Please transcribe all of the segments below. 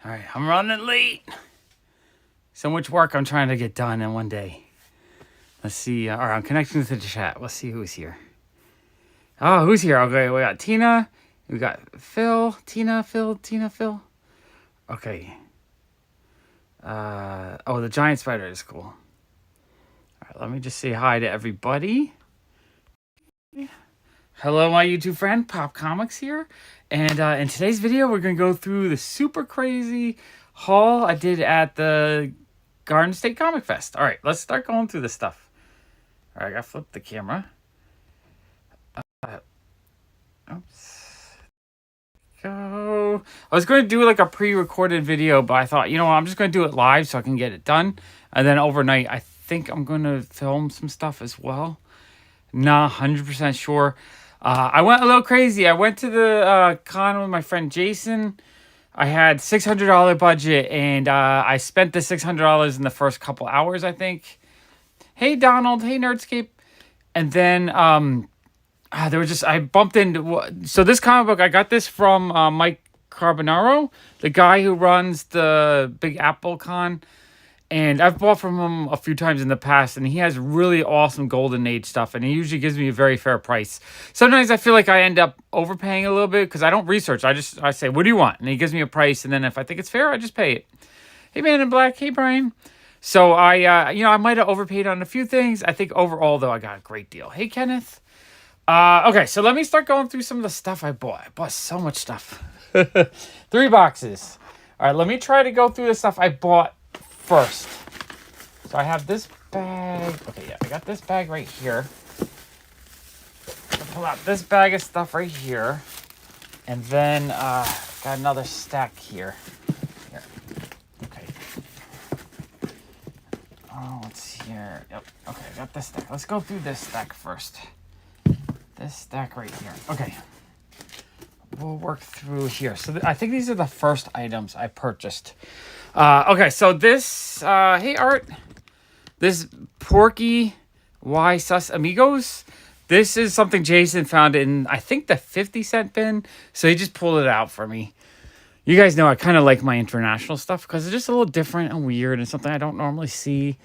All right, I'm running late. So much work I'm trying to get done in one day. Let's see. All right, I'm connecting to the chat. Let's see who's here. Oh, who's here? Okay, we got Tina. We got Phil. Tina, Phil. Okay. Oh, the giant spider is cool. All right, let me just say hi to everybody. Hello, my YouTube friend, Pop Comics here. And in today's video, we're going to go through the super crazy haul I did at the Garden State Comic Fest. All right, let's start going through this stuff. All right, I got to flip the camera. Oops. Go. I was going to do like a pre-recorded video, but I thought, you know what, I'm just going to do it live so I can get it done. And then overnight, I think I'm going to film some stuff as well. Not 100% sure. I went a little crazy. I went to the con with my friend Jason. I had $600 budget, and I spent the $600 in the first couple hours, I think. Hey, Donald. Hey, Nerdscape. And then there was just, I bumped into, so this comic book, I got this from Mike Carbonaro, the guy who runs the Big Apple Con. And I've bought from him a few times in the past, and he has really awesome Golden Age stuff, and he usually gives me a very fair price. Sometimes I feel like I end up overpaying a little bit because I don't research. I say, what do you want? And he gives me a price, and then if I think it's fair, I just pay it. Hey, Man in Black. Hey, Brian. So I might have overpaid on a few things. I think overall, though, I got a great deal. Hey, Kenneth. Okay, so let me start going through some of the stuff I bought. I bought so much stuff. 3 boxes. All right, let me try to go through the stuff I bought first. So I have this bag. Okay, yeah, I got this bag right here. I'll pull out this bag of stuff right here. And then got another stack here. Okay. Oh, let's see here. Yep. Okay, I got this stack. Let's go through this stack first. This stack right here. Okay. We'll work through here. So I think these are the first items I purchased. Okay, so this, hey Art, this Porky Y Sus Amigos, this is something Jason found in, I think, the 50-cent bin, so he just pulled it out for me. You guys know I kind of like my international stuff because it's just a little different and weird and something I don't normally see.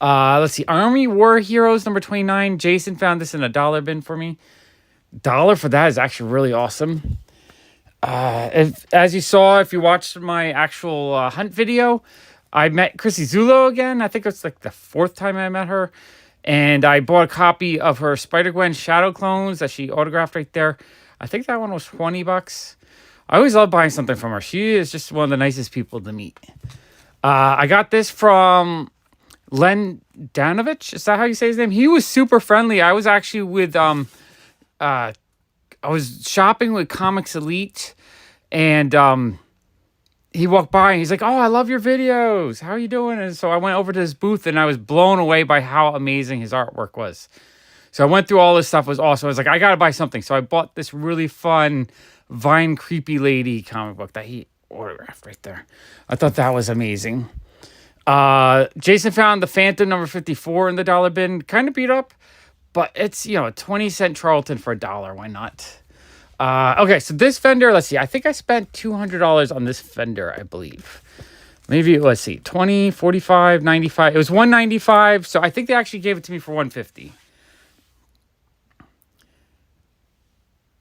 Let's see, Army War Heroes number 29, Jason found this in a dollar bin for me. $1 for that is actually really awesome. As you saw, if you watched my actual hunt video, I met Chrissy Zulo again. I think it's like the 4th time I met her. And I bought a copy of her Spider-Gwen Shadow Clones that she autographed right there. I think that one was $20. I always love buying something from her. She is just one of the nicest people to meet. I got this from Len Danovich. Is that how you say his name? He was super friendly. I was actually with... I was shopping with Comics Elite, and he walked by and he's like, "Oh, I love your videos. How are you doing?" And so I went over to his booth, and I was blown away by how amazing his artwork was. So I went through all this stuff. It was awesome. I was like, I gotta buy something. So I bought this really fun Vine Creepy Lady comic book that he autographed right there. I thought that was amazing. Jason found the Phantom number 54 in the dollar bin. Kind of beat up. But it's, a 20-cent Charlton for $1. Why not? Okay, so this Fender, let's see. I think I spent $200 on this Fender, I believe. Maybe, let's see, 20, 45, 95. It was $195, so I think they actually gave it to me for $150.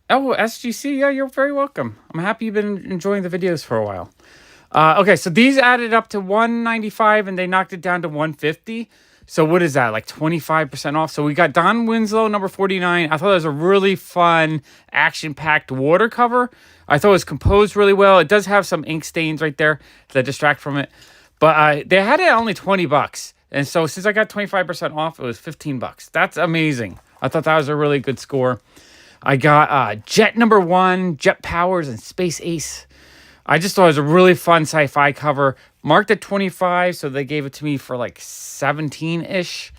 Oh, SGC, yeah, you're very welcome. I'm happy you've been enjoying the videos for a while. Okay, so these added up to $195, and they knocked it down to $150. So what is that, like 25% off? So we got Don Winslow, number 49. I thought it was a really fun, action-packed water cover. I thought it was composed really well. It does have some ink stains right there that distract from it. But they had it at only $20. And so since I got 25% off, it was $15. That's amazing. I thought that was a really good score. I got Jet number 1, Jet Powers, and Space Ace. I just thought it was a really fun sci-fi cover. Marked at 25, so they gave it to me for like 17-ish.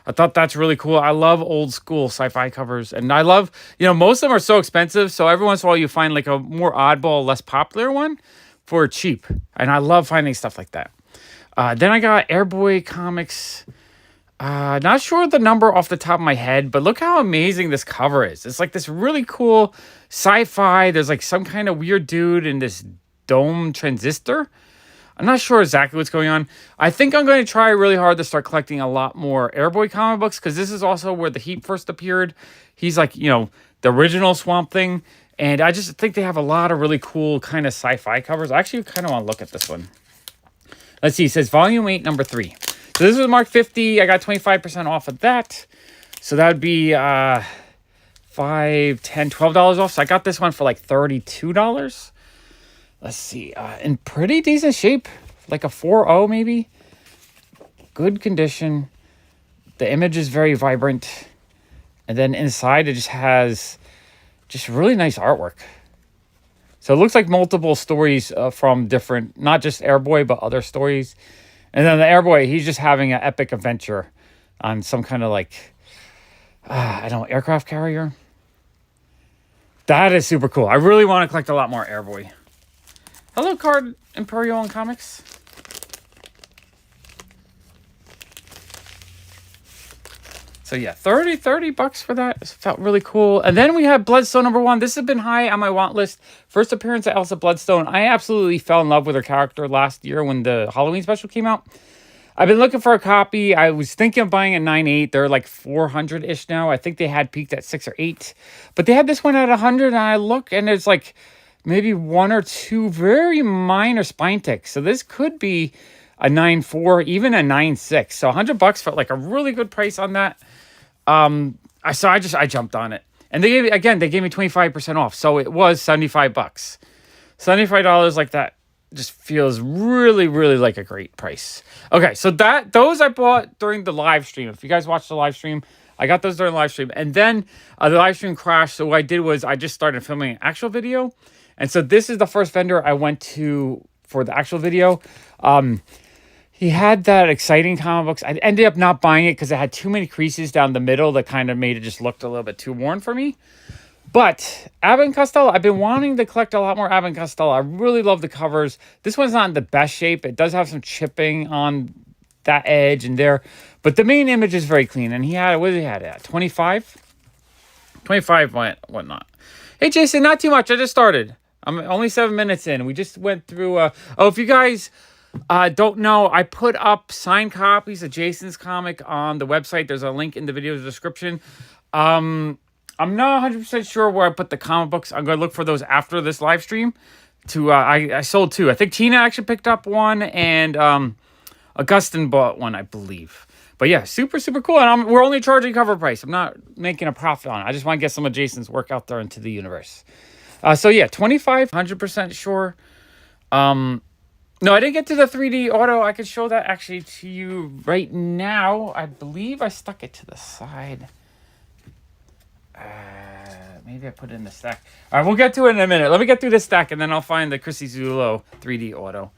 I thought that's really cool. I love old school sci-fi covers. And I love, most of them are so expensive. So every once in a while you find like a more oddball, less popular one for cheap. And I love finding stuff like that. Then I got Airboy Comics. Not sure the number off the top of my head, but look how amazing this cover is. It's like this really cool sci-fi. There's like some kind of weird dude in this dome transistor. I'm not sure exactly what's going on. I think I'm going to try really hard to start collecting a lot more Airboy comic books, because this is also where the Heat first appeared. He's like, you know, the original Swamp Thing. And I just think they have a lot of really cool kind of sci-fi covers. I actually kind of want to look at this one. Let's see. It says Volume 8, Number 3. So this was marked 50. I got 25% off of that. So that would be $5, $10, $12 off. So I got this one for like $32. Let's see. In pretty decent shape. Like a 4.0 maybe. Good condition. The image is very vibrant. And then inside it just has just really nice artwork. So it looks like multiple stories from different, not just Airboy, but other stories. And then the Airboy, he's just having an epic adventure on some kind of like, I don't know, aircraft carrier. That is super cool. I really want to collect a lot more Airboy. Hello, Card Imperial and Comics. So yeah, $30 for that. It felt really cool. And then we have Bloodstone #1. This has been high on my want list. First appearance of Elsa Bloodstone. I absolutely fell in love with her character last year when the Halloween special came out. I've been looking for a copy. I was thinking of buying a 9.8. They're like 400-ish now. I think they had peaked at 6 or 8. But they had this one at 100, and I look, and there's like maybe 1 or 2 very minor spine ticks. So this could be a 9.4, even a 9.6. So $100 felt like a really good price on that. I jumped on it, and they gave me 25% off. So it was $75. $75 like that just feels really, really like a great price. Okay. So those I bought during the live stream. If you guys watched the live stream, I got those during the live stream, and then the live stream crashed. So what I did was I just started filming an actual video. And so this is the first vendor I went to for the actual video. He had that exciting comic books. I ended up not buying it because it had too many creases down the middle that kind of made it just look a little bit too worn for me. But Abbott and Costello, I've been wanting to collect a lot more Abbott and Costello. I really love the covers. This one's not in the best shape. It does have some chipping on that edge and there. But the main image is very clean. And he had, what did he have at? 25? 25 whatnot. Hey, Jason, not too much. I just started. I'm only 7 minutes in. We just went through... if you guys... don't know, I put up signed copies of Jason's comic on the website. There's a link in the video description. I'm not 100% sure where I put the comic books. I'm going to look for those after this live stream. I sold 2. I think Tina actually picked up 1, and Augustin bought 1, I believe. But yeah, super, super cool. And we're only charging cover price. I'm not making a profit on it. I just want to get some of Jason's work out there into the universe. So yeah, 25, 100% sure. No, I didn't get to the 3D auto. I could show that actually to you right now. I believe I stuck it to the side. Maybe I put it in the stack. All right, we'll get to it in a minute. Let me get through this stack, and then I'll find the Chrissy Zulo 3D auto.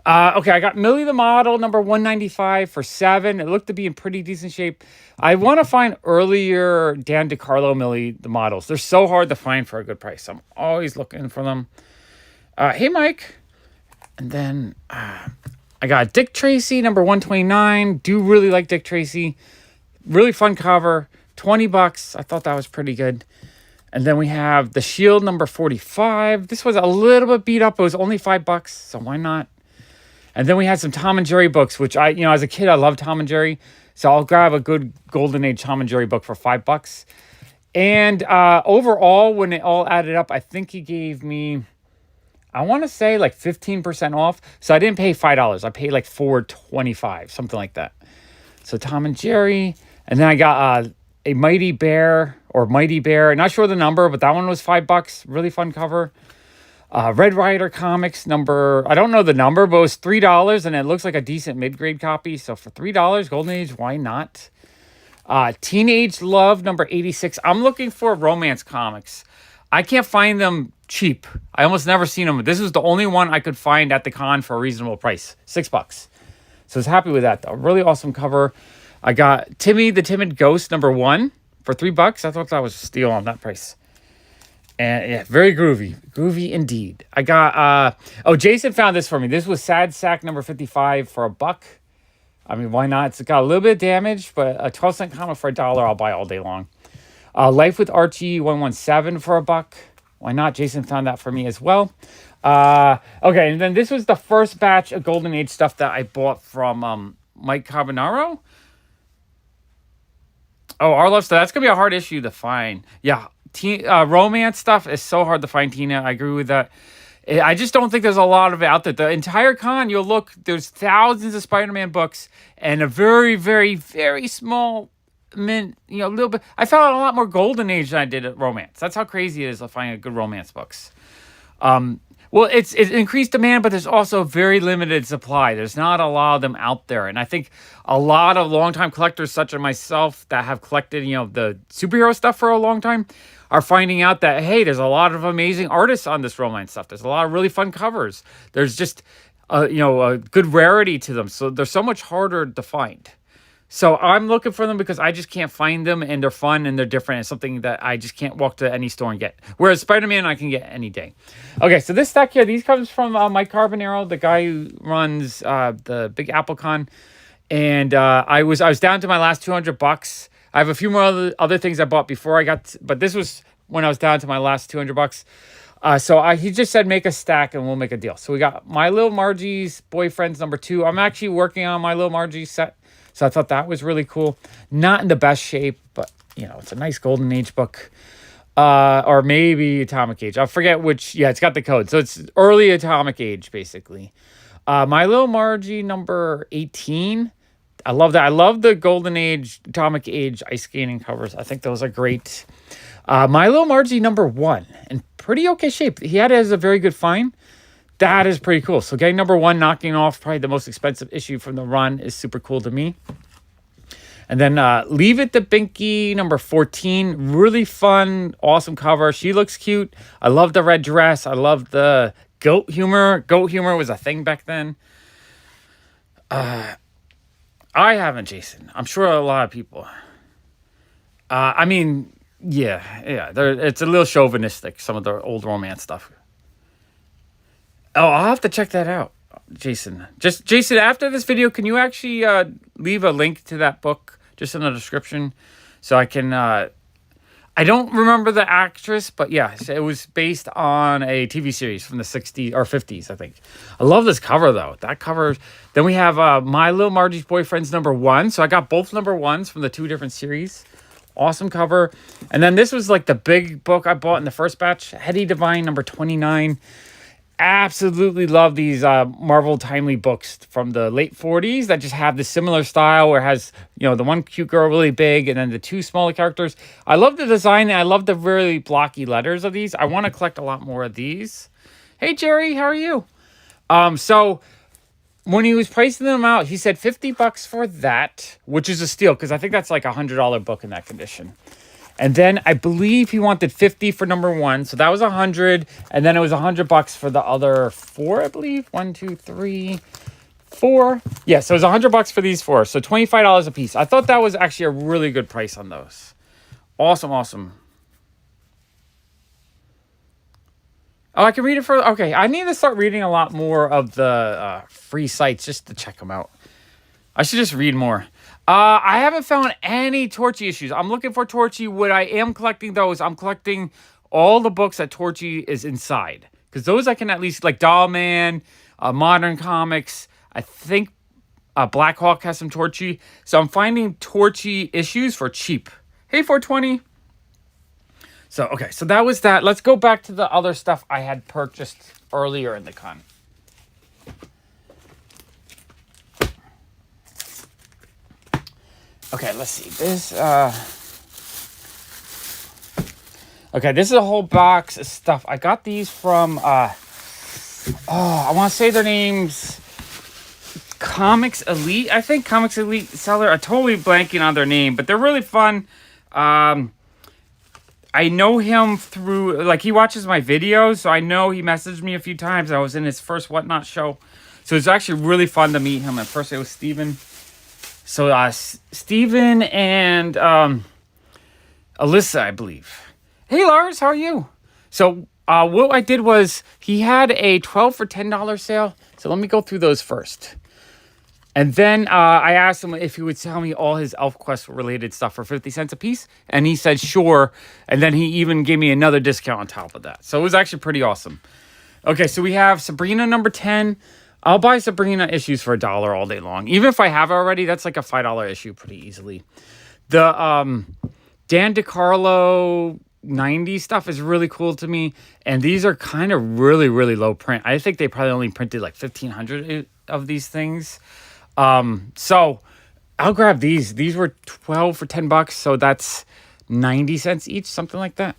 Okay, I got Millie the Model, number 195 for 7. It looked to be in pretty decent shape. I want to find earlier Dan DeCarlo Millie the Models. They're so hard to find for a good price. I'm always looking for them. Hey, Mike. And then I got Dick Tracy, number 129. Do really like Dick Tracy. Really fun cover. $20. I thought that was pretty good. And then we have The Shield, number 45. This was a little bit beat up. It was only $5, so why not? And then we had some Tom and Jerry books, which as a kid, I loved Tom and Jerry. So I'll grab a good Golden Age Tom and Jerry book for $5. And overall, when it all added up, I think he gave me... I want to say like 15% off. So I didn't pay $5. I paid like $4.25, something like that. So Tom and Jerry. And then I got a Mighty Bear. Not sure the number, but that one was $5. Really fun cover. Red Rider Comics number. I don't know the number, but it was $3. And it looks like a decent mid-grade copy. So for $3, Golden Age, why not? Teenage Love number 86. I'm looking for romance comics. I can't find them cheap. I almost never seen them. This was the only one I could find at the con for a reasonable price. $6. So I was happy with that, though. Really awesome cover. I got Timmy the Timid Ghost, number 1, for $3. I thought that was a steal on that price. And yeah, very groovy. Groovy indeed. I got, Jason found this for me. This was Sad Sack number 55 for $1. I mean, why not? It's got a little bit of damage, but a 12-cent comic for $1, I'll buy all day long. Life with Archie 117 for $1. Why not? Jason found that for me as well. Okay, and then this was the first batch of Golden Age stuff that I bought from Mike Carbonaro. Oh, our love stuff. That's going to be a hard issue to find. Yeah, romance stuff is so hard to find, Tina. I agree with that. I just don't think there's a lot of it out there. The entire con, you'll look, there's thousands of Spider-Man books and a very, very, very small little bit. I found a lot more Golden Age than I did at romance. That's how crazy it is to find good romance books. Well, it's increased demand, but there's also very limited supply. There's not a lot of them out there. And I think a lot of longtime collectors, such as myself, that have collected, the superhero stuff for a long time, are finding out that, hey, there's a lot of amazing artists on this romance stuff. There's a lot of really fun covers. There's just, a good rarity to them. So they're so much harder to find. So I'm looking for them because I just can't find them, and they're fun and they're different. It's something that I just can't walk to any store and get. Whereas Spider-Man, I can get any day. Okay, so this stack here, these comes from Mike Carbonaro, the guy who runs the Big Apple Con. And I was down to my last $200. I have a few more other things I bought before but this was when I was down to my last $200. He just said, make a stack and we'll make a deal. So we got My Little Margie's Boyfriends #2. I'm actually working on My Little Margie's set. So I thought that was really cool. Not in the best shape, but, it's a nice Golden Age book. Or maybe Atomic Age. I forget which. Yeah, it's got the code. So it's early Atomic Age, basically. My Little Margie #18. I love that. I love the Golden Age, Atomic Age ice skating covers. I think those are great. My Little Margie #1. In pretty okay shape. He had it as a very good find. That is pretty cool. So getting #1, knocking off probably the most expensive issue from the run is super cool to me. And then Leave It to Binky #14. Really fun, awesome cover. She looks cute. I love the red dress. I love the goat humor. Goat humor was a thing back then. I haven't, Jason. I'm sure a lot of people. Yeah. It's a little chauvinistic, some of the old romance stuff. Oh, I'll have to check that out, Jason. Jason, after this video, can you actually leave a link to that book just in the description so I can... I don't remember the actress, but yeah, it was based on a TV series from the 60s or 50s, I think. I love this cover, though. That cover... Then we have My Little Margie's Boyfriends #1. So I got both #1s from the two different series. Awesome cover. And then this was like the big book I bought in the first batch. Hetty Divine #29. Absolutely love these Marvel Timely books from the late 40s that just have the similar style where it has, the one cute girl really big and then the two smaller characters. I love the design and I love the really blocky letters of these. I want to collect a lot more of these. Hey, Jerry, how are you? So when he was pricing them out, he said $50 for that, which is a steal because I think that's like a $100 book in that condition. And then I believe he wanted $50 for #1. So that was $100. And then it was $100 for the other 4, I believe. 1, 2, 3, 4. Yeah, so it was $100 for these 4. So $25 a piece. I thought that was actually a really good price on those. Awesome, awesome. Oh, I can read it for... Okay, I need to start reading a lot more of the free sites just to check them out. I should just read more. I haven't found any Torchy issues. I'm looking for Torchy. What I am collecting, though, is I'm collecting all the books that Torchy is inside. Because those I can at least, like Doll Man, Modern Comics. I think Black Hawk has some Torchy. So I'm finding Torchy issues for cheap. Hey, 420. So, okay. So that was that. Let's go back to the other stuff I had purchased earlier in the con. Okay, let's see. This is a whole box of stuff. I got these from I want to say their names Comics Elite. I think Comics Elite seller. I'm totally blanking on their name, but they're really fun. I know him through, like, he watches my videos, so I know he messaged me a few times. I was in his first Whatnot show. So it's actually really fun to meet him. At first it was Steven. So, Steven and Alyssa, I believe. Hey, Lars, how are you? So, what I did was, he had a 12 for $10 sale. So, let me go through those first. And then I asked him if he would tell me all his Elfquest related stuff for 50 cents a piece. And he said, sure. And then he even gave me another discount on top of that. So it was actually pretty awesome. Okay, so we have Sabrina number 10. I'll buy Sabrina issues for $1 all day long. Even if I have it already, that's like a $5 issue pretty easily. The Dan DeCarlo 90 stuff is really cool to me. And these are kind of really, really low print. I think they probably only printed like 1,500 of these things. So I'll grab these. These were 12 for $10. So that's 90 cents each, something like that.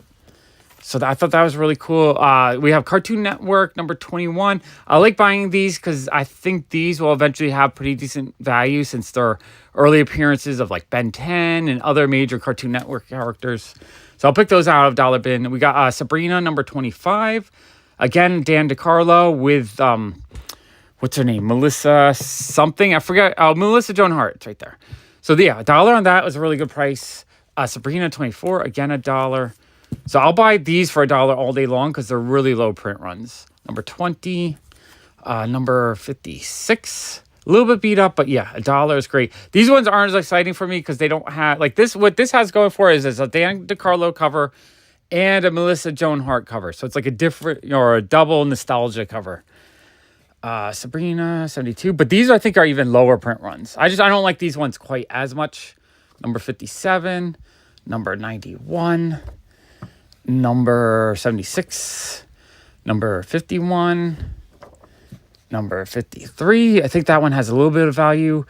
So I thought that was really cool. We have Cartoon Network number 21. I like buying these because I think these will eventually have pretty decent value since they're early appearances of like Ben 10 and other major Cartoon Network characters. So I'll pick those out of dollar bin. We got Sabrina number 25. Again, Dan DeCarlo with, what's her name? Melissa something. I forgot. Melissa Joan Hart. It's right there. So yeah, $1 on that was a really good price. Sabrina 24, again, $1. So I'll buy these for $1 all day long because they're really low print runs. Number 20, number 56, a little bit beat up, but yeah, $1 is great. These ones aren't as exciting for me because they don't have, like this, what this has going for is a Dan DeCarlo cover and a Melissa Joan Hart cover. So it's like a different, or a double nostalgia cover. Sabrina 72, but these I think are even lower print runs. I don't like these ones quite as much. Number 57, number 91, number 76, number 51, number 53. I think that one has a little bit of value.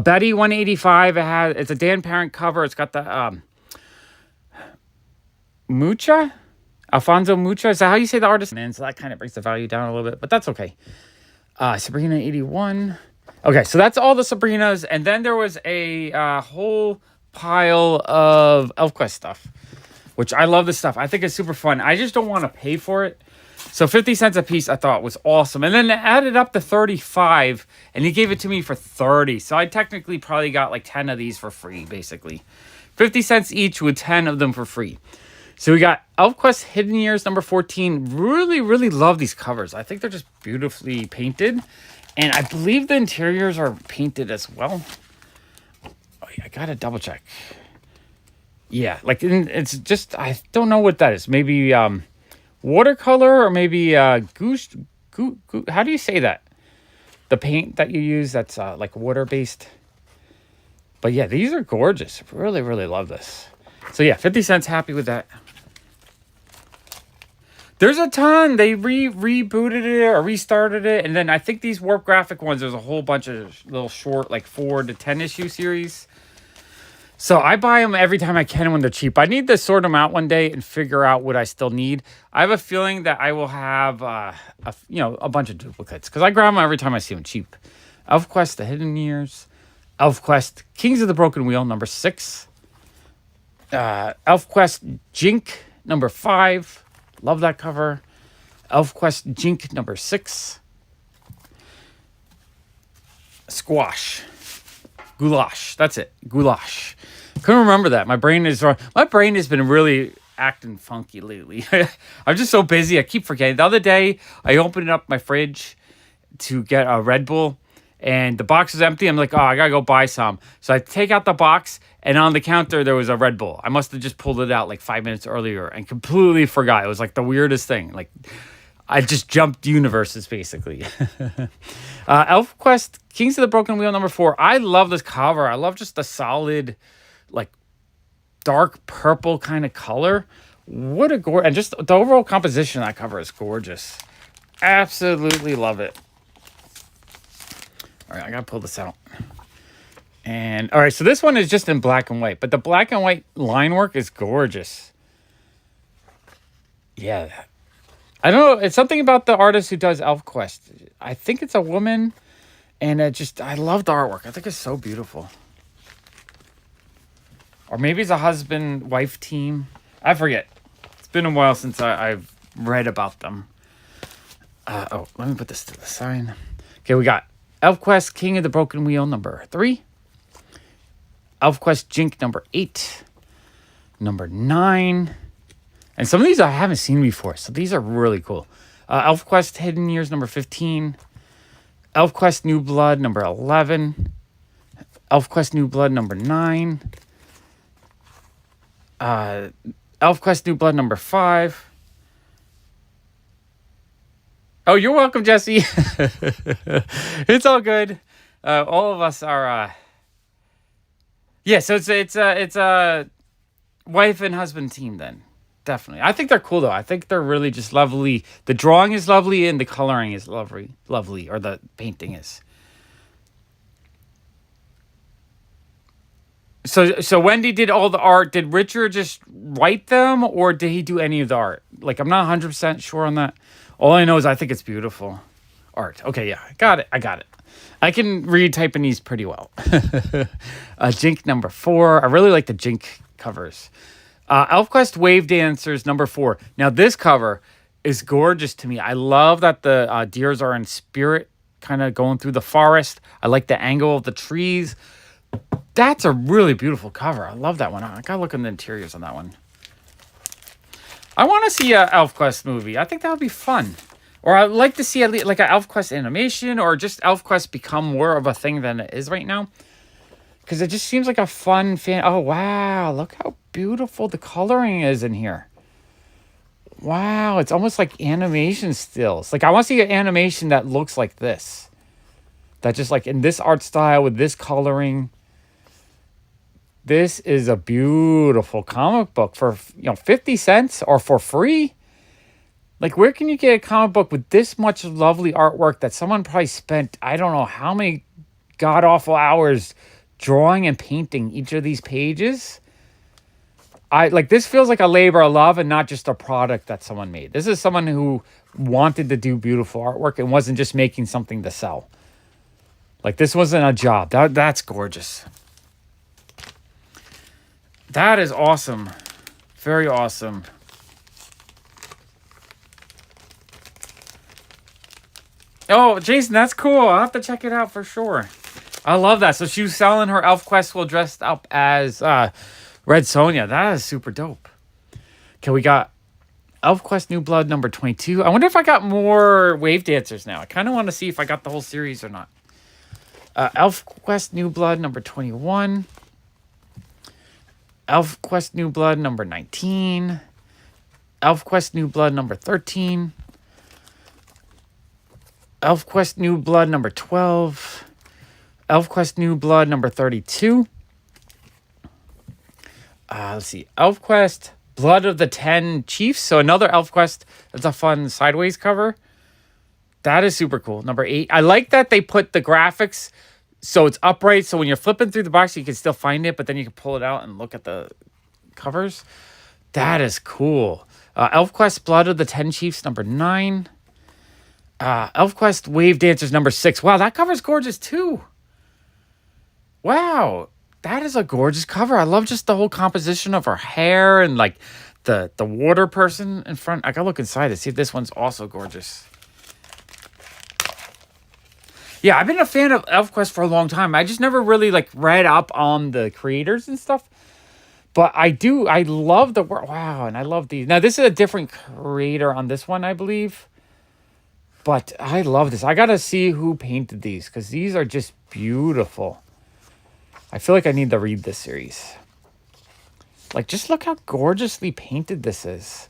Betty 185. It's a Dan Parent cover. It's got the Mucha, Alfonso Mucha. Is that how you say the artist? And so that kind of brings the value down a little bit, but that's okay. Sabrina 81. Okay, so that's all the Sabrinas, and then there was a whole pile of Elfquest stuff, which I love this stuff. I think it's super fun. I just don't want to pay for it. So 50 cents a piece I thought was awesome. And then it added up to 35, and he gave it to me for 30. So I technically probably got like 10 of these for free, basically. 50 cents each with 10 of them for free. So we got Elfquest Hidden Years number 14. Really, really love these covers. I think they're just beautifully painted. And I believe the interiors are painted as well. Oh, yeah, I gotta double check. Yeah, like it's just, I don't know what that is. Maybe watercolor or maybe goose. How do you say that? The paint that you use that's like water-based. But yeah, these are gorgeous. Really, really love this. So yeah, 50 cents, happy with that. There's a ton. They rebooted it or restarted it. And then I think these Warp Graphic ones, there's a whole bunch of little short, like 4 to 10 issue series. So I buy them every time I can when they're cheap. I need to sort them out one day and figure out what I still need. I have a feeling that I will have, a bunch of duplicates because I grab them every time I see them cheap. Elfquest, The Hidden Years. Elfquest, Kings of the Broken Wheel, number 6. Elfquest, Jink, number 5. Love that cover. Elfquest, Jink, number 6. Squash. Goulash. That's it. Goulash. Couldn't remember that. My brain has been really acting funky lately. I'm just so busy. I keep forgetting. The other day, I opened up my fridge to get a Red Bull, and the box was empty. I'm like, oh, I gotta go buy some. So I take out the box, and on the counter, there was a Red Bull. I must have just pulled it out like 5 minutes earlier and completely forgot. It was like the weirdest thing. Like, I just jumped universes, basically. Elfquest, Kings of the Broken Wheel, number 4. I love this cover. I love just the solid, like, dark purple kind of color. What a gorgeous... And just the overall composition of that cover is gorgeous. Absolutely love it. All right, I got to pull this out. And, all right, so this one is just in black and white. But the black and white line work is gorgeous. Yeah, I don't know. It's something about the artist who does Elfquest. I think it's a woman. And I love the artwork. I think it's so beautiful. Or maybe it's a husband-wife team. I forget. It's been a while since I've read about them. Let me put this to the side. Okay, we got Elfquest, King of the Broken Wheel, number 3. Elfquest, Jink, number 8. Number 9. And some of these I haven't seen before, so these are really cool. Elfquest, Hidden Years, number 15. Elfquest New Blood number 11. Elfquest New Blood number 9. Elfquest New Blood number 5. Oh, you're welcome, Jesse. It's all good. All of us are. Yeah, so it's a wife and husband team then. Definitely. I think they're cool though. I think they're really just lovely. The drawing is lovely and the coloring is lovely, or the painting is. So Wendy did all the art. Did Richard just write them, or did he do any of the art? Like, I'm not 100% sure on that. All I know is I think it's beautiful art. Okay, yeah, I got it. I can read Taiwanese pretty well. Jink number 4. I really like the Jink covers. Elfquest Wave Dancers number 4. Now this cover is gorgeous to me. I love that the deers are in spirit, kind of going through the forest. I like the angle of the trees. That's a really beautiful cover. I love that one. I gotta look in the interiors on that one. I want to see a Elfquest movie. I think that would be fun. Or I'd like to see like an Elfquest animation, or just Elfquest become more of a thing than it is right now. Because it just seems like a fun fan. Oh, wow. Look how beautiful the coloring is in here. Wow. It's almost like animation stills. Like, I want to see an animation that looks like this. That just like in this art style with this coloring. This is a beautiful comic book for, 50 cents or for free. Like, where can you get a comic book with this much lovely artwork that someone probably spent, I don't know how many god-awful hours drawing and painting each of these pages? This feels like a labor of love and not just a product that someone made. This is someone who wanted to do beautiful artwork and wasn't just making something to sell. Like, this wasn't a job. That's gorgeous. That is awesome. Very awesome. Oh, Jason, that's cool. I'll have to check it out for sure. I love that. So she was selling her Elfquest while dressed up as Red Sonja. That is super dope. Okay, we got Elfquest New Blood number 22. I wonder if I got more Wave Dancers now. I kind of want to see if I got the whole series or not. Elfquest New Blood number 21. Elfquest New Blood number 19. Elfquest New Blood number 13. Elfquest New Blood number 12. Elfquest New Blood number 32. Let's see. Elfquest Blood of the 10 Chiefs. So another Elfquest. That's a fun sideways cover. That is super cool. Number 8. I like that they put the graphics so it's upright. So when you're flipping through the box, you can still find it, but then you can pull it out and look at the covers. That is cool. Elfquest Blood of the 10 Chiefs number 9. Elfquest Wave Dancers number 6. Wow, that cover's gorgeous too. Wow, that is a gorgeous cover. I love just the whole composition of her hair and like the water person in front. I gotta look inside to see if this one's also gorgeous. Yeah, I've been a fan of Elfquest for a long time. I just never really like read up on the creators and stuff. But I do. I love the work. Wow, and I love these. Now, this is a different creator on this one, I believe. But I love this. I got to see who painted these because these are just beautiful. I feel like I need to read this series. Like, just look how gorgeously painted this is.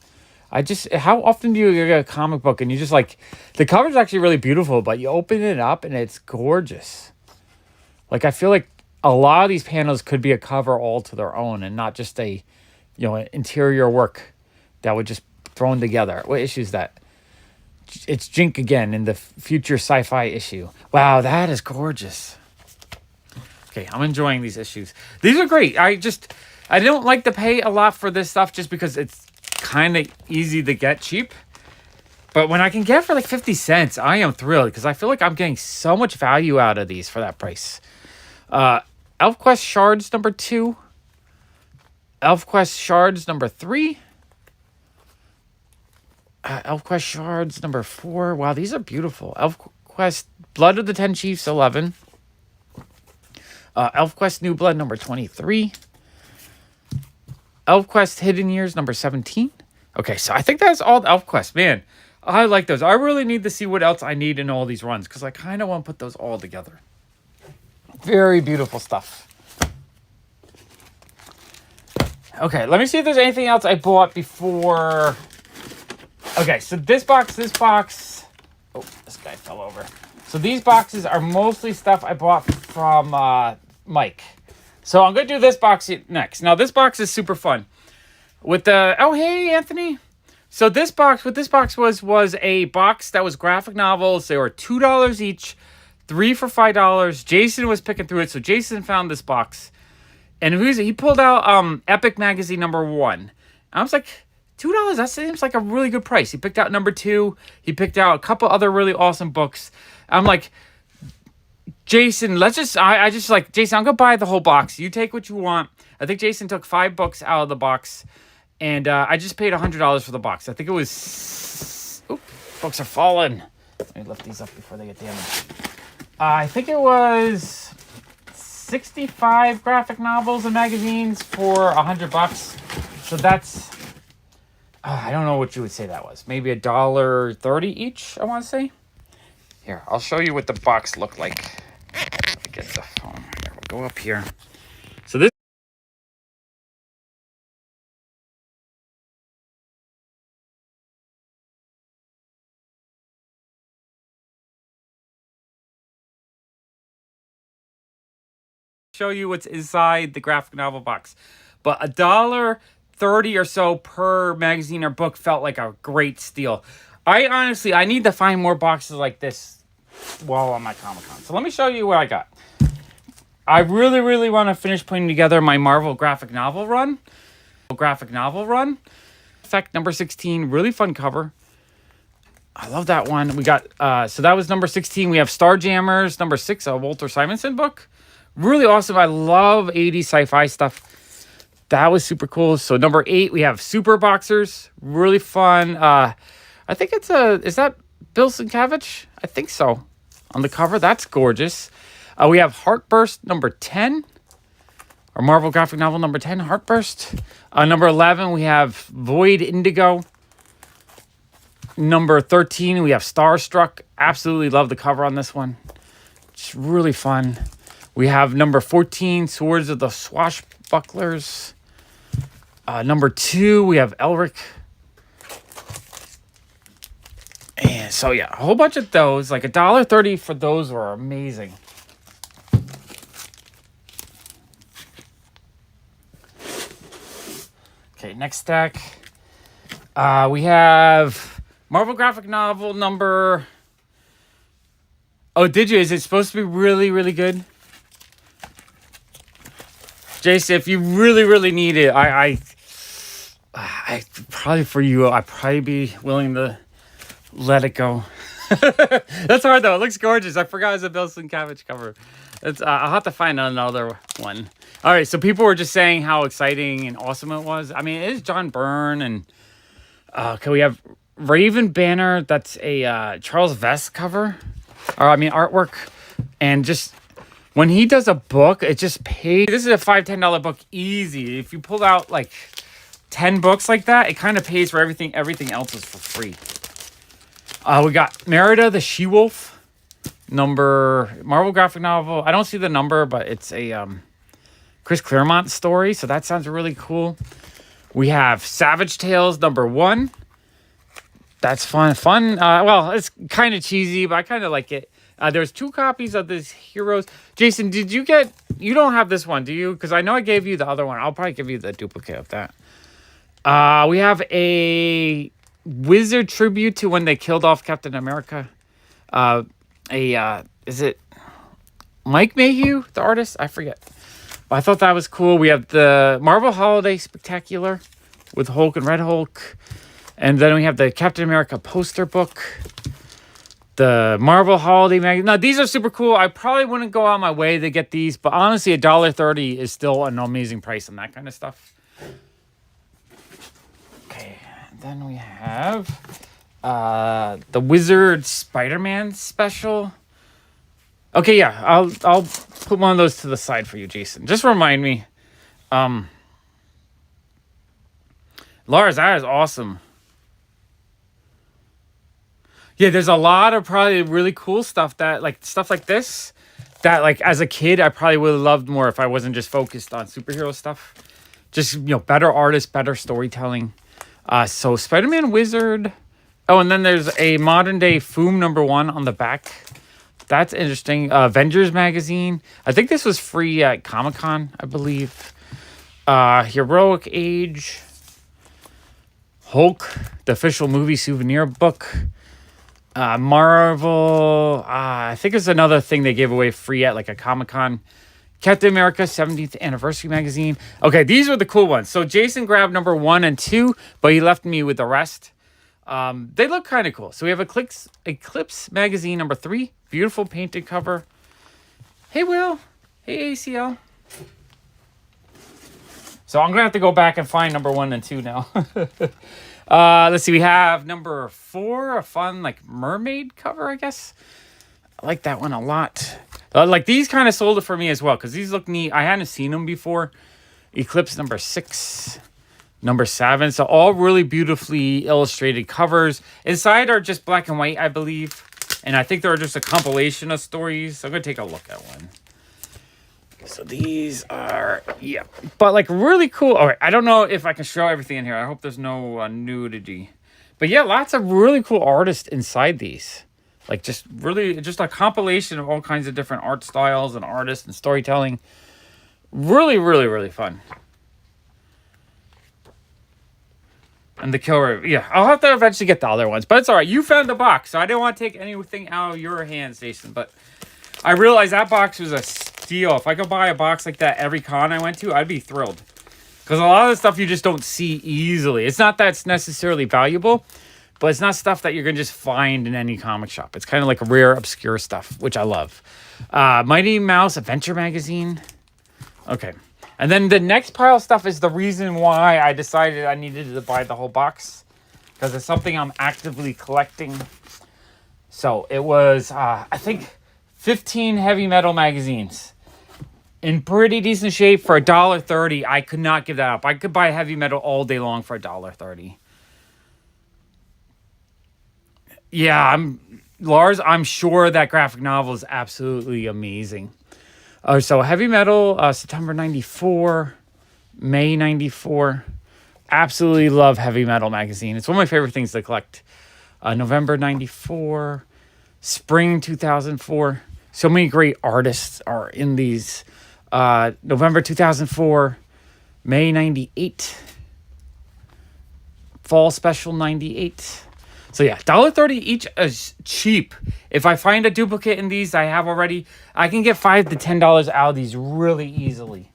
How often do you get a comic book and you just like, the cover's actually really beautiful, but you open it up and it's gorgeous. Like, I feel like a lot of these panels could be a cover all to their own and not just a, interior work that would just thrown together. What issue is that? It's Jink again in the future sci-fi issue. Wow, that is gorgeous. Okay, I'm enjoying these issues. These are great. I don't like to pay a lot for this stuff just because it's kind of easy to get cheap. But when I can get it for like 50 cents, I am thrilled because I feel like I'm getting so much value out of these for that price. Elfquest Shards number 2. Elfquest Shards number 3. Elfquest Shards number 4. Wow, these are beautiful. Elfquest Blood of the 10 Chiefs 11. Elfquest New Blood number 23. Elfquest Hidden Years number 17. Okay, so I think that's all Elfquest. Man, I like those. I really need to see what else I need in all these runs because I kind of want to put those all together. Very beautiful stuff. Okay, let me see if there's anything else I bought before. Okay, so this box. Oh, this guy fell over. So these boxes are mostly stuff I bought from Mike. So I'm going to do this box next. Now, this box is super fun. With the... Oh, hey, Anthony. So this box, what this box was a box that was graphic novels. They were $2 each, 3 for $5. Jason was picking through it, so Jason found this box. And he pulled out Epic Magazine #1. And I was like, $2, that seems like a really good price. He picked out #2. He picked out a couple other really awesome books. I'm like, Jason, Jason, I'm going to buy the whole box. You take what you want. I think Jason took 5 books out of the box. And I just paid $100 for the box. I think it was... Oop, books are falling. Let me lift these up before they get damaged. I think it was 65 graphic novels and magazines for $100. So that's... I don't know what you would say that was. Maybe $1.30 each, I want to say. Here, I'll show you what the box looked like. Let me get the phone. Here, we'll go up here. So this... show you what's inside the graphic novel box. But $1.30 or so per magazine or book felt like a great steal. I need to find more boxes like this while on my Comic-Con. So let me show you what I got. I really, really want to finish putting together my Marvel graphic novel run. Effect number 16, really fun cover. I love that one. We got, so that was number 16. We have Starjammers, number 6, a Walter Simonson book. Really awesome. I love 80s sci-fi stuff. That was super cool. So number 8, we have Super Boxers. Really fun. I think it's is that Bill Sienkiewicz? I think so. On the cover. That's gorgeous. We have Heartburst number 10. Or Marvel graphic novel number 10, Heartburst. Number 11, we have Void Indigo. Number 13, we have Starstruck. Absolutely love the cover on this one. It's really fun. We have number 14, Swords of the Swashbucklers. Number 2, we have Elric. And so, yeah, a whole bunch of those. Like $1.30 for those were amazing. Okay, next stack. We have Marvel graphic novel number... Oh, did you? Is it supposed to be really, really good? Jason, if you really, really need it, I probably for you, I'd probably be willing to let it go. That's hard though. It looks gorgeous. I forgot it was a Bill Sienkiewicz cover. It's I'll have to find another one. All right, so people were just saying how exciting and awesome it was. I mean, it is John Byrne, and okay, we have Raven Banner. That's a Charles Vess cover, or I mean artwork, and just. When he does a book, it just pays. This is a $5-10 book easy. If you pull out like 10 books like that, it kind of pays for everything. Everything else is for free. We got Merida the She-Wolf, Marvel graphic novel. I don't see the number, but it's a Chris Claremont story, so that sounds really cool. We have Savage Tales #1. That's fun. Well, it's kind of cheesy, but I kind of like it. There's 2 copies of this Heroes. Jason, did you get... You don't have this one, do you? Because I know I gave you the other one. I'll probably give you the duplicate of that. We have a Wizard tribute to when they killed off Captain America. Is it Mike Mayhew, the artist? I forget. I thought that was cool. We have the Marvel Holiday Spectacular with Hulk and Red Hulk. And then we have the Captain America poster book. The Marvel Holiday Magazine. Now, these are super cool. I probably wouldn't go out my way to get these, but honestly, $1.30 is still an amazing price on that kind of stuff. Okay, and then we have the Wizard Spider-Man special. Okay, yeah, I'll put one of those to the side for you, Jason. Just remind me. Lars, that is awesome. Yeah, there's a lot of probably really cool stuff that like stuff like this that like as a kid I probably would have loved more if I wasn't just focused on superhero stuff. Just, you know, better artists, better storytelling. So Spider-Man Wizard. Oh, and then there's a modern day Foom #1 on the back. That's interesting. Avengers magazine. I think this was free at Comic-Con, I believe. Heroic Age. Hulk, the official movie souvenir book. Marvel. I think it's another thing they gave away free at like a Comic-Con. Captain America 70th Anniversary magazine. Okay, these are the cool ones. So Jason grabbed #1 and 2, but he left me with the rest. They look kind of cool. So we have Eclipse magazine #3. Beautiful painted cover. Hey, Will. Hey, ACL. So I'm going to have to go back and find #1 and 2 now. Let's see. We have #4, a fun like mermaid cover, I guess. I like that one a lot. Like these kind of sold it for me as well because these look neat. I hadn't seen them before. Eclipse #6, #7. So all really beautifully illustrated covers. Inside are just black and white, I believe. And I think they're just a compilation of stories. So I'm going to take a look at one. So these are, yeah. But like really cool. All right. I don't know if I can show everything in here. I hope there's no nudity. But yeah, lots of really cool artists inside these. Like just really just a compilation of all kinds of different art styles and artists and storytelling. Really, really, really fun. And the killer, yeah. I'll have to eventually get the other ones. But it's all right. You found the box. So I didn't want to take anything out of your hands, Jason. But I realized that box was a steal. If I could buy a box like that every con I went to, I'd be thrilled. Because a lot of the stuff you just don't see easily. It's not that it's necessarily valuable. But it's not stuff that you're going to just find in any comic shop. It's kind of like rare, obscure stuff, which I love. Mighty Mouse Adventure Magazine. Okay. And then the next pile of stuff is the reason why I decided I needed to buy the whole box. Because it's something I'm actively collecting. So it was, I think, 15 heavy metal magazines. In pretty decent shape for $1.30. I could not give that up. I could buy heavy metal all day long for $1.30. Yeah, Lars, I'm sure that graphic novel is absolutely amazing. So Heavy Metal, September 94, May 94. Absolutely love Heavy Metal magazine. It's one of my favorite things to collect. November 94, Spring 2004. So many great artists are in these. November 2004, May 98, Fall Special 98. So yeah, $1.30 each is cheap. If I find a duplicate in these I have already, I can get $5 to $10 out of these really easily.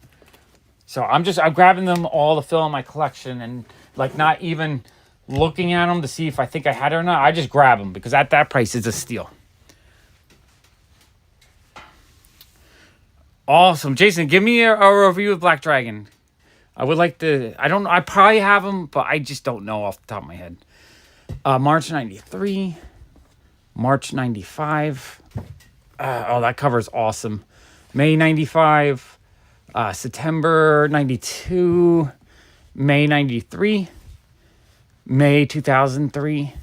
So I'm grabbing them all to fill in my collection and like not even looking at them to see if I think I had it or not. I just grab them because at that price it's a steal. Awesome. Jason, give me a review of Black Dragon. I would like to, I probably have them, but I just don't know off the top of my head. March 93, March 95. Oh, that cover is awesome. May 95, September 92, May 93, May 2003.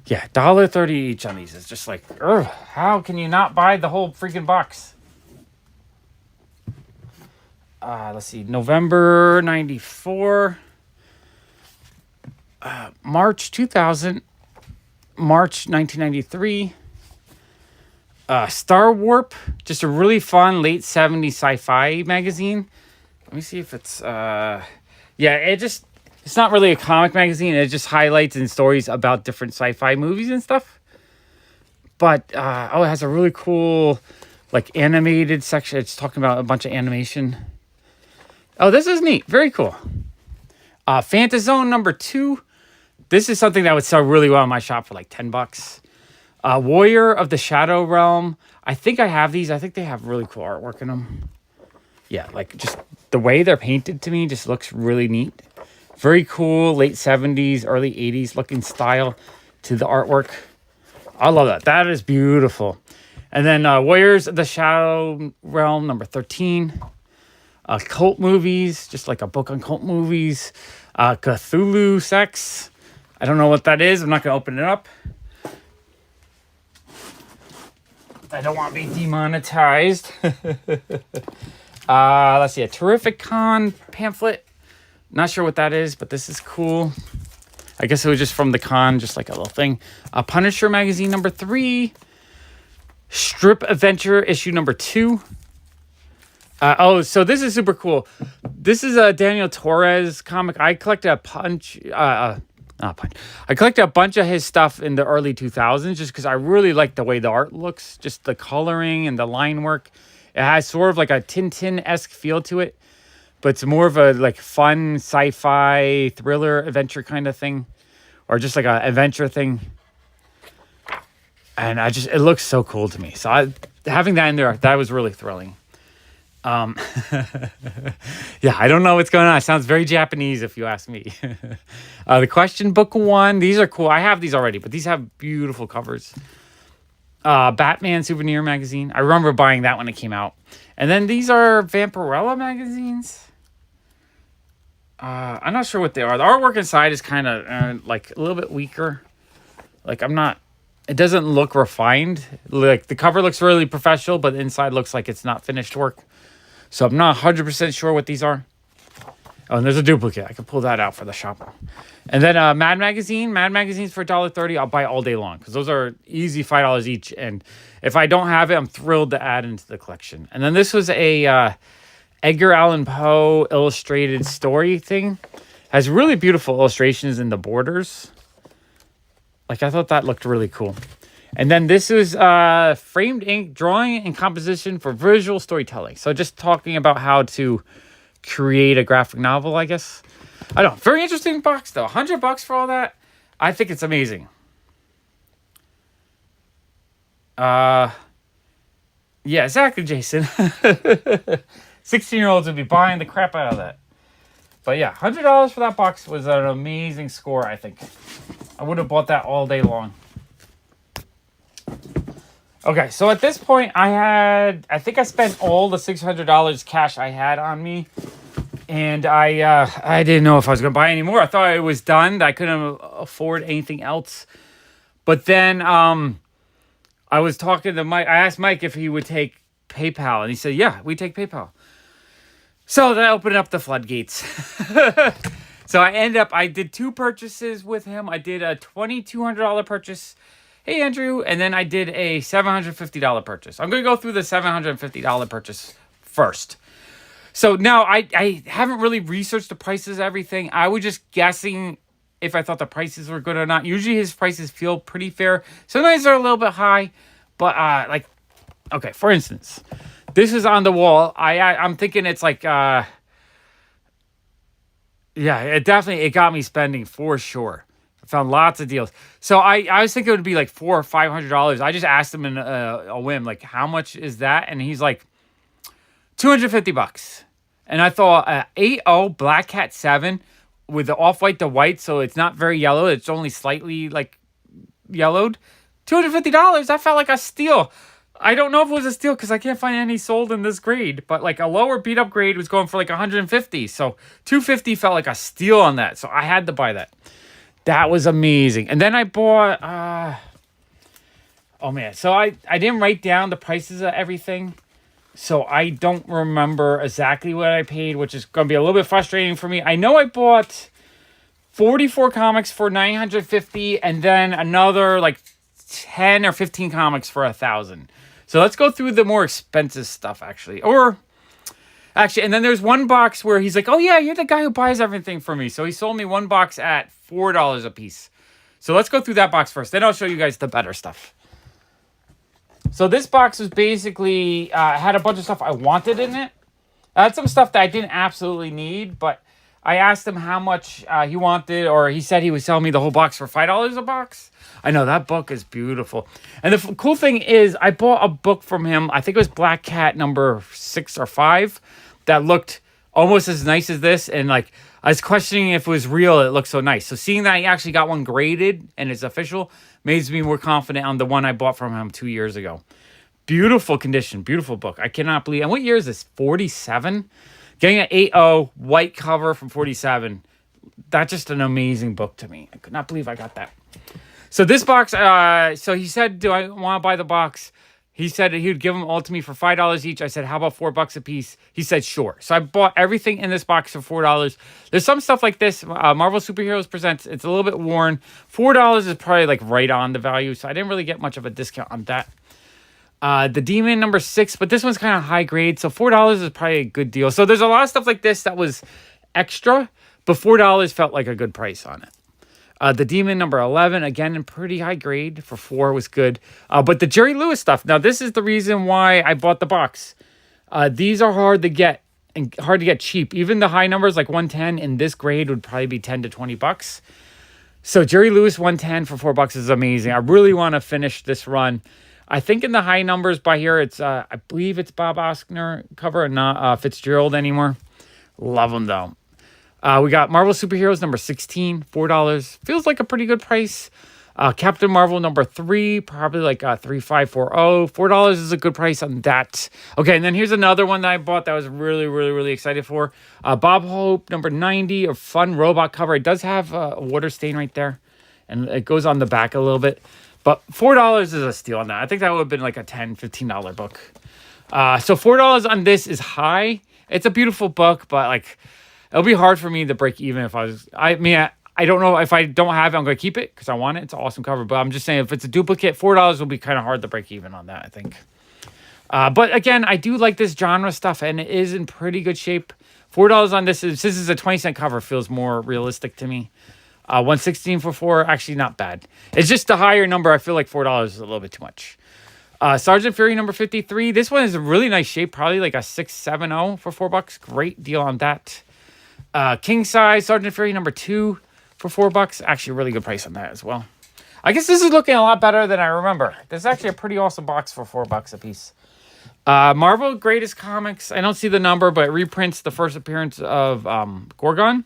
Yeah, $1.30 each on these. It's just like, how can you not buy the whole freaking box? Let's see, November 94. March 2000, March 1993, Star Warp, just a really fun late 70s sci-fi magazine. Let me see if it's, it's not really a comic magazine. It just highlights and stories about different sci-fi movies and stuff. But, it has a really cool, like, animated section. It's talking about a bunch of animation. Oh, this is neat. Very cool. Fantazone #2. This is something that would sell really well in my shop for like $10. Warrior of the Shadow Realm. I think I have these. I think they have really cool artwork in them. Yeah, like just the way they're painted to me just looks really neat. Very cool late 70s, early 80s looking style to the artwork. I love that. That is beautiful. And then Warriors of the Shadow Realm #13. Cult movies, just like a book on cult movies. Cthulhu Sex. I don't know what that is. I'm not going to open it up. I don't want to be demonetized. Let's see, a Terrific Con pamphlet. Not sure what that is, but this is cool. I guess it was just from the con, just like a little thing. Punisher magazine number 3. Strip Adventure issue number 2. So this is super cool. This is a Daniel Torres comic. I collected a I collected a bunch of his stuff in the early 2000s just because I really like the way the art looks, just the coloring and the line work. It has sort of like a Tintin-esque feel to it, but it's more of a like fun sci-fi thriller adventure kind of thing, or just like an adventure thing. And it looks so cool to me. So having that in there, that was really thrilling. Yeah, I don't know what's going on. It sounds very Japanese if you ask me. The Question Book 1. These are cool. I have these already, but these have beautiful covers. Batman Souvenir Magazine. I remember buying that when it came out. And then these are Vampirella magazines. I'm not sure what they are. The artwork inside is kind of like a little bit weaker. Like it doesn't look refined. Like the cover looks really professional, but the inside looks like it's not finished work. So I'm not 100% sure what these are. Oh, and there's a duplicate. I can pull that out for the shop. And then Mad Magazine. Mad Magazine's for $1.30. I'll buy all day long because those are easy $5 each. And if I don't have it, I'm thrilled to add into the collection. And then this was a Edgar Allan Poe illustrated story thing. Has really beautiful illustrations in the borders. Like I thought that looked really cool. And then this is framed ink drawing and composition for visual storytelling. So just talking about how to create a graphic novel, I guess. I don't know. Very interesting box, though. $100 for all that. I think it's amazing. Yeah, exactly, Jason. 16-year-olds would be buying the crap out of that. But yeah, $100 for that box was an amazing score, I think. I would have bought that all day long. Okay, so at this point, I think I spent all the $600 cash I had on me. And I didn't know if I was going to buy any more. I thought it was done. That I couldn't afford anything else. But then I was talking to Mike. I asked Mike if he would take PayPal. And he said, yeah, we take PayPal. So that opened up the floodgates. So I did 2 purchases with him. I did a $2,200 purchase. Hey, Andrew. And then I did a $750 purchase. I'm going to go through the $750 purchase first. So now I haven't really researched the prices of everything. I was just guessing if I thought the prices were good or not. Usually his prices feel pretty fair. Sometimes they're a little bit high. But okay, for instance, this is on the wall. I'm thinking it's like, yeah, it got me spending for sure. I found lots of deals. So I was thinking it would be like $400 or $500. I just asked him in a whim, like, how much is that? And he's like, $250. And I thought 8.0 Black Cat 7 with the off-white to white, so it's not very yellow. It's only slightly like yellowed. $250. That felt like a steal. I don't know if it was a steal because I can't find any sold in this grade, but like a lower beat up grade was going for like 150. So $250 felt like a steal on that. So I had to buy that. That was amazing. And then I bought, oh man. So I didn't write down the prices of everything. So I don't remember exactly what I paid, which is going to be a little bit frustrating for me. I know I bought 44 comics for $950 and then another like 10 or 15 comics for $1,000. So let's go through the more expensive stuff, actually. And then there's one box where he's like, oh, yeah, you're the guy who buys everything for me. So he sold me one box at $4 a piece. So let's go through that box first. Then I'll show you guys the better stuff. So this box was basically, had a bunch of stuff I wanted in it. I had some stuff that I didn't absolutely need, but I asked him how much he wanted, or he said he would sell me the whole box for $5 a box. I know, that book is beautiful. And the cool thing is, I bought a book from him, I think it was Black Cat number 6 or 5, that looked almost as nice as this, and like, I was questioning if it was real, it looked so nice. So seeing that he actually got one graded, and it's official, makes me more confident on the one I bought from him 2 years ago. Beautiful condition, beautiful book. I cannot believe, and what year is this, 47? Getting an 8.0 white cover from 47. That's just an amazing book to me. I could not believe I got that. So this box, so he said, do I want to buy the box? He said he would give them all to me for $5 each. I said, how about $4 a piece? He said, sure. So I bought everything in this box for $4. There's some stuff like this. Marvel Superheroes Presents. It's a little bit worn. $4 is probably like right on the value. So I didn't really get much of a discount on that. The Demon number 6, but this one's kind of high grade. So $4 is probably a good deal. So there's a lot of stuff like this that was extra, but $4 felt like a good price on it. The Demon number 11, again, in pretty high grade for $4 was good. But the Jerry Lewis stuff, now this is the reason why I bought the box. These are hard to get and hard to get cheap. Even the high numbers like 110 in this grade would probably be 10 to 20 bucks. So Jerry Lewis 110 for $4 is amazing. I really want to finish this run. I think in the high numbers by here, it's I believe it's Bob Oskner cover and not Fitzgerald anymore. Love them though. We got Marvel Superheroes number 16, $4. Feels like a pretty good price. Captain Marvel number 3, probably like 3540. $4 is a good price on that. Okay, and then here's another one that I bought that I was really, really, really excited for. Bob Hope number 90, a fun robot cover. It does have a water stain right there, and it goes on the back a little bit. But $4 is a steal on that. I think that would have been like a $10, $15 book. So $4 on this is high. It's a beautiful book, but like... It'll be hard for me to break even if I mean, I don't know if I don't have it, I'm going to keep it because I want it. It's an awesome cover. But I'm just saying if it's a duplicate, $4 will be kind of hard to break even on that, I think. But again, I do like this genre stuff and it is in pretty good shape. $4 on this is a 20-cent cover, feels more realistic to me. 116 for $4, actually not bad. It's just the higher number. I feel like $4 is a little bit too much. Sergeant Fury number 53. This one is a really nice shape, probably like a 670 for $4. Great deal on that. King size Sergeant Fury number 2 for $4. Actually, a really good price on that as well. I guess this is looking a lot better than I remember. This is actually a pretty awesome box for $4 a piece. Marvel Greatest Comics. I don't see the number, but it reprints the first appearance of Gorgon.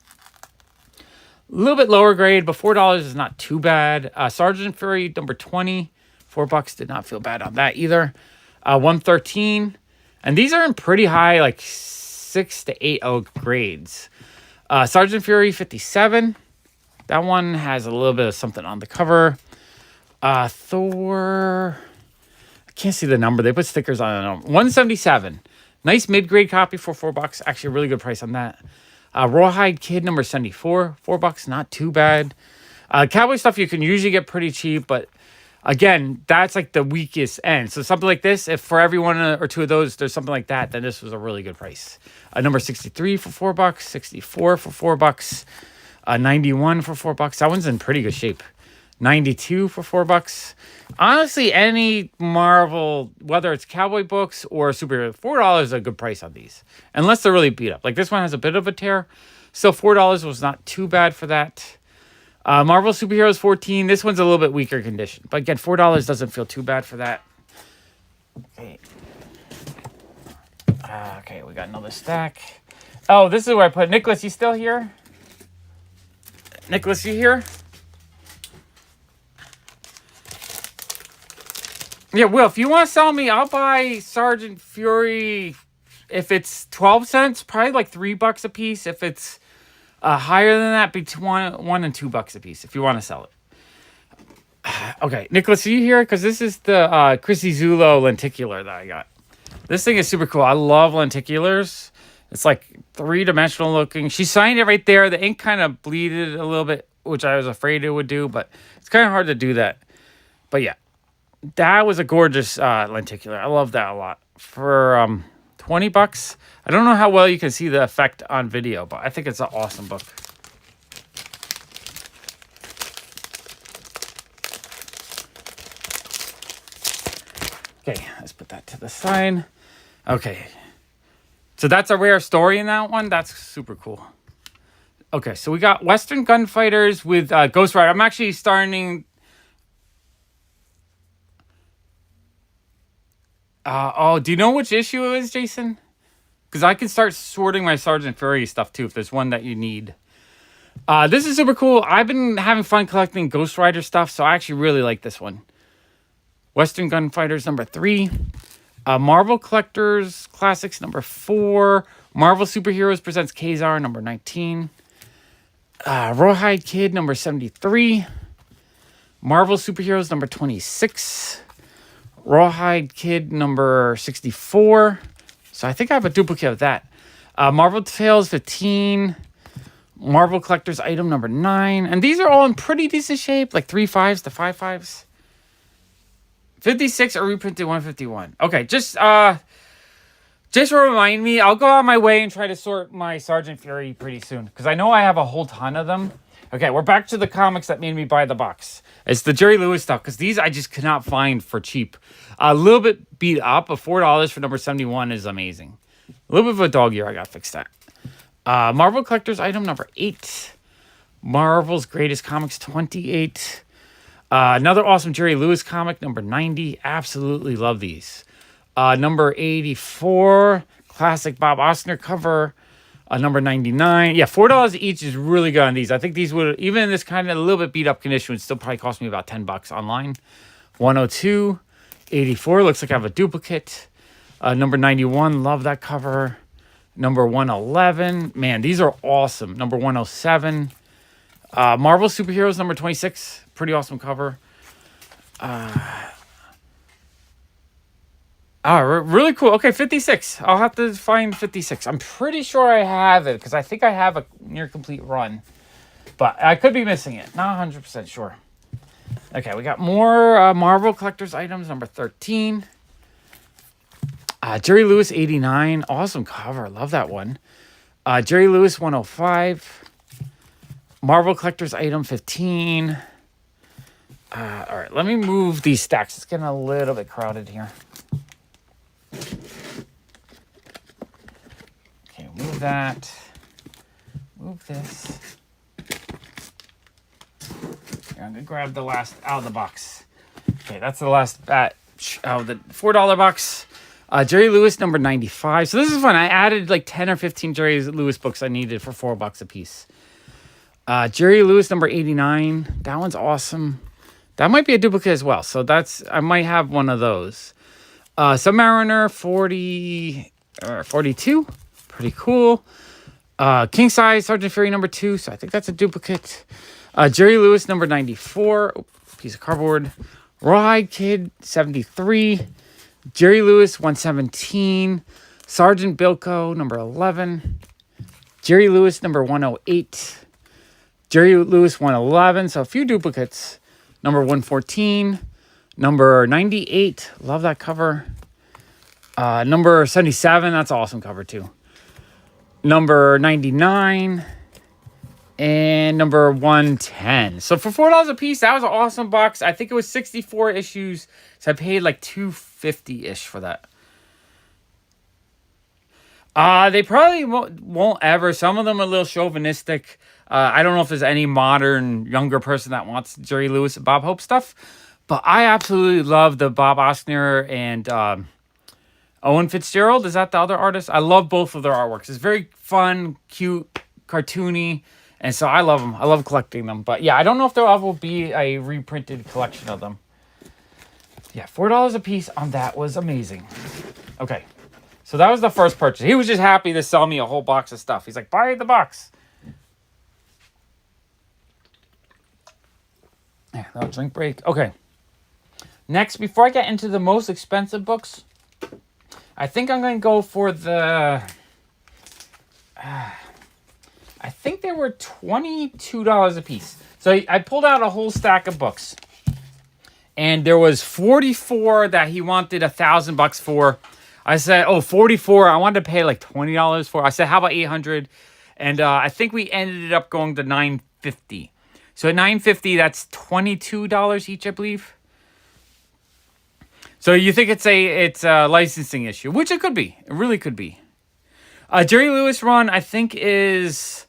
A little bit lower grade, but $4 is not too bad. Sergeant Fury number 20. $4 did not feel bad on that either. 113. And these are in pretty high, like 6 to 8.0 grades. Sergeant Fury 57. That one has a little bit of something on the cover. Thor. I can't see the number. They put stickers on it. 177. Nice mid-grade copy for $4. Actually, a really good price on that. Rawhide Kid number 74. $4. Not too bad. Cowboy stuff you can usually get pretty cheap, but again, that's like the weakest end. So something like this, if for every one or two of those, there's something like that, then this was a really good price. Number 63 for $4, 64 for $4, 91 for $4. That one's in pretty good shape. 92 for $4. Honestly, any Marvel, whether it's cowboy books or superhero, $4 is a good price on these, unless they're really beat up. Like this one has a bit of a tear, so $4 was not too bad for that. Marvel Superheroes 14. This one's a little bit weaker condition. But again, $4 doesn't feel too bad for that. Okay. Okay, we got another stack. Oh, this is where I put Nicholas. You still here? Nicholas, you here? Yeah, Will, if you want to sell me, I'll buy Sergeant Fury. If it's 12 cents, probably like $3 a piece. If it's higher than that, between $1 and $2 a piece if you want to sell it. Okay, Nicholas, are you here? Because this is the Chrissy Zulo lenticular that I got. This thing is super cool. I love lenticulars. It's like 3-dimensional looking. She signed it right there. The ink kind of bleeded a little bit, which I was afraid it would do, but it's kind of hard to do that. But yeah, that was a gorgeous lenticular. I love that a lot. For $20. I don't know how well you can see the effect on video, but I think it's an awesome book. Okay, let's put that to the side. Okay. So that's a rare story in that one. That's super cool. Okay, so we got Western Gunfighters with Ghost Rider. I'm actually starting... do you know which issue it is, Jason? Because I can start sorting my Sergeant Fury stuff, too, if there's one that you need. This is super cool. I've been having fun collecting Ghost Rider stuff, so I actually really like this one. Western Gunfighters number 3. Marvel Collectors Classics number 4. Marvel Superheroes Presents Kazar number 19. Rawhide Kid number 73. Marvel Superheroes number 26. Rawhide Kid number 64. So I think I have a duplicate of that. Marvel Tales 15. Marvel Collector's Item number 9. And these are all in pretty decent shape, like 3.5s to 5.5s. 56 are reprinted 151. Okay, just remind me. I'll go out my way and try to sort my Sergeant Fury pretty soon, because I know I have a whole ton of them. Okay, we're back to the comics that made me buy the box. It's the Jerry Lewis stuff, because these I just could not find for cheap. A little bit beat up, but $4 for number 71 is amazing. A little bit of a dog year, I got fixed that. Marvel Collector's Item number 8. Marvel's Greatest Comics 28. Another awesome Jerry Lewis comic, number 90. Absolutely love these. Number 84, classic Bob Osner cover. Number 99. Yeah, $4 each is really good on these. I think these would, even in this kind of a little bit beat up condition, would still probably cost me about $10 online. 102, 84. Looks like I have a duplicate. Number 91, love that cover. Number 111. Man, these are awesome. Number 107. Marvel Superheroes number 26. Pretty awesome cover. Really cool. Okay, 56. I'll have to find 56. I'm pretty sure I have it, because I think I have a near complete run. But I could be missing it. Not 100% sure. Okay, we got more Marvel Collector's Items, number 13. Jerry Lewis 89. Awesome cover. Love that one. Jerry Lewis 105. Marvel Collector's Item 15. All right, let me move these stacks. It's getting a little bit crowded here. Okay, move that. Move this. Here, I'm going to grab the last out of the box. Okay, that's the last batch of the $4 box. Jerry Lewis number 95. So this is fun. I added like 10 or 15 Jerry Lewis books I needed for $4 a piece. Jerry Lewis number 89. That one's awesome. That might be a duplicate as well. So I might have one of those. Submariner 42. Pretty cool. King size Sergeant Fury number 2. So I think that's a duplicate. Jerry Lewis number 94. Piece of cardboard. Rawhide Kid 73. Jerry Lewis 117. Sergeant Bilko number 11. Jerry Lewis number 108. Jerry Lewis 111. So a few duplicates. Number 114. Number 98. Love that cover. Number 77. That's an awesome cover too. Number 99. And number 110. So for $4 a piece, that was an awesome box. I think it was 64 issues. So I paid like $250-ish for that. They probably won't ever. Some of them are a little chauvinistic. I don't know if there's any modern, younger person that wants Jerry Lewis and Bob Hope stuff. But I absolutely love the Bob Osner and Owen Fitzgerald. Is that the other artist? I love both of their artworks. It's very fun, cute, cartoony. And so I love them. I love collecting them. But yeah, I don't know if there ever will be a reprinted collection of them. Yeah, $4 a piece on that was amazing. Okay, so that was the first purchase. He was just happy to sell me a whole box of stuff. He's like, buy the box. Yeah, no drink break. Okay. Next, before I get into the most expensive books, I think I'm going to go for the... I think they were $22 a piece. So I pulled out a whole stack of books. And there was 44 that he wanted $1,000 for. I said, 44. I wanted to pay like $20 for. I said, how about 800? And I think we ended up going to $950. So at $950, that's $22 each, I believe. So you think it's a licensing issue, which it could be. It really could be. Jerry Lewis run, I think, is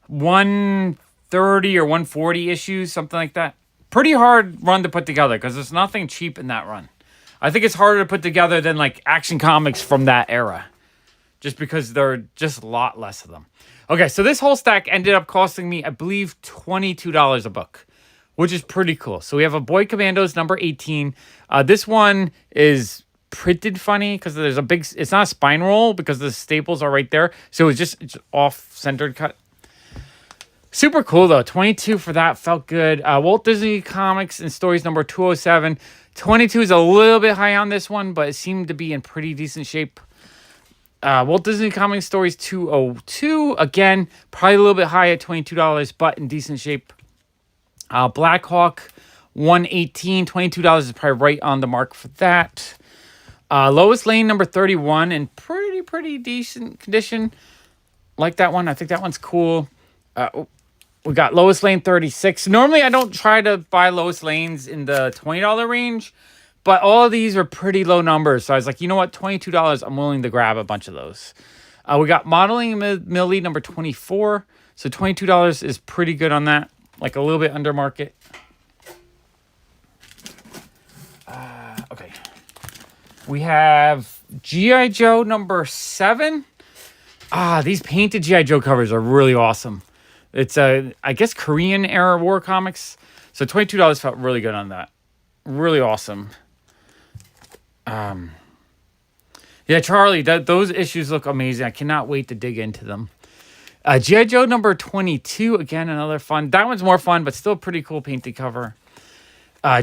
130 or 140 issues, something like that. Pretty hard run to put together because there's nothing cheap in that run. I think it's harder to put together than like Action Comics from that era, just because there are just a lot less of them. Okay, so this whole stack ended up costing me, I believe, $22 a book, which is pretty cool. So we have a Boy Commandos number 18. This one is printed funny because there's a big, it's not a spine roll because the staples are right there. So it's off-centered cut. Super cool though. 22 for that, felt good. Walt Disney Comics and Stories number 207. 22 is a little bit high on this one, but it seemed to be in pretty decent shape. Walt Disney Comics Stories 202. Again, probably a little bit high at $22, but in decent shape. Black Hawk 118. $22 is probably right on the mark for that. Lois Lane number 31 in pretty decent condition. Like that one. I think that one's cool. We got Lois Lane 36. Normally, I don't try to buy Lois Lanes in the $20 range, but all of these are pretty low numbers. So I was like, you know what? $22, I'm willing to grab a bunch of those. We got Modeling Millie number 24. So $22 is pretty good on that. Like a little bit under market. Okay. We have G.I. Joe number 7. These painted G.I. Joe covers are really awesome. It's I guess Korean era war comics. So $22 felt really good on that. Really awesome. Yeah, Charlie, those issues look amazing. I cannot wait to dig into them. G.I. Joe number 22, again, another fun. That one's more fun, but still a pretty cool painted cover.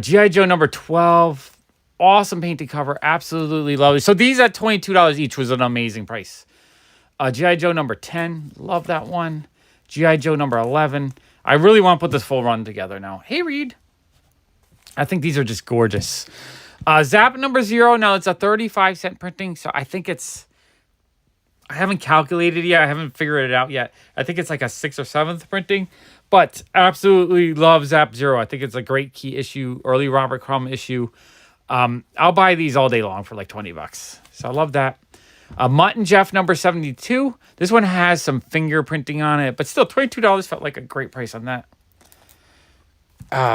G.I. Joe number 12, awesome painted cover. Absolutely lovely. So these at $22 each was an amazing price. G.I. Joe number 10, love that one. G.I. Joe number 11. I really want to put this full run together now. Hey, Reed. I think these are just gorgeous. Zap number 0. Now, it's a 35-cent printing, so I think it's... I haven't calculated yet. I haven't figured it out yet. I think it's like a 6th or 7th printing. But absolutely love Zap 0. I think it's a great key issue. Early Robert Crumb issue. I'll buy these all day long for like $20. So I love that. Mutt and Jeff number 72. This one has some fingerprinting on it, but still $22 felt like a great price on that.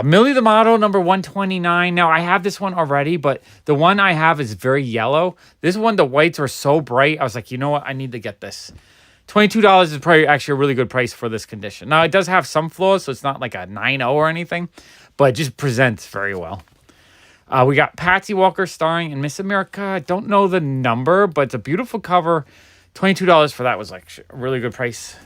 Millie the Model number 129. Now I have this one already, but the one I have is very yellow. This one, the whites were so bright. I was like, you know what? I need to get this. $22 is probably actually a really good price for this condition. Now it does have some flaws, so it's not like a 9.0 or anything, but it just presents very well. We got Patsy Walker starring in Miss America. I don't know the number, but it's a beautiful cover. $22 for that was like a really good price.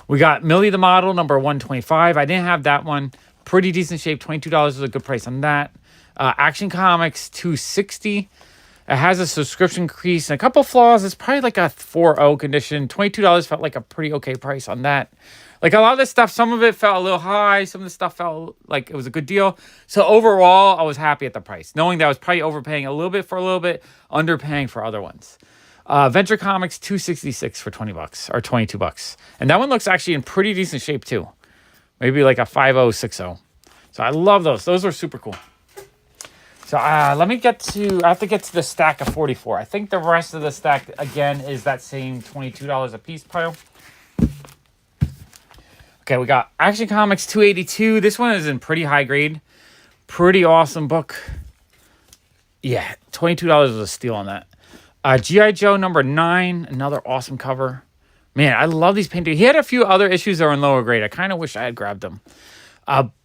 We got Millie the Model, number 125. I didn't have that one. Pretty decent shape. $22 was a good price on that. Action Comics, $260. It has a subscription crease and a couple flaws. It's probably like a 4.0 condition. $22 felt like a pretty okay price on that. Like a lot of this stuff, some of it felt a little high. Some of the stuff felt like it was a good deal. So overall, I was happy at the price, knowing that I was probably overpaying a little bit for a little bit, underpaying for other ones. Venture Comics, $266 for $20 or $22. And that one looks actually in pretty decent shape too. Maybe like a 5.0, 6.0. So I love those. Those are super cool. So let me get to, I have to get to the stack of 44. I think the rest of the stack, again, is that same $22 a piece pile. Okay, we got Action Comics 282. This one is in pretty high grade. Pretty awesome book. Yeah, $22 was a steal on that. G.I. Joe number 9. Another awesome cover. Man, I love these paintings. He had a few other issues that are in lower grade. I kind of wish I had grabbed them.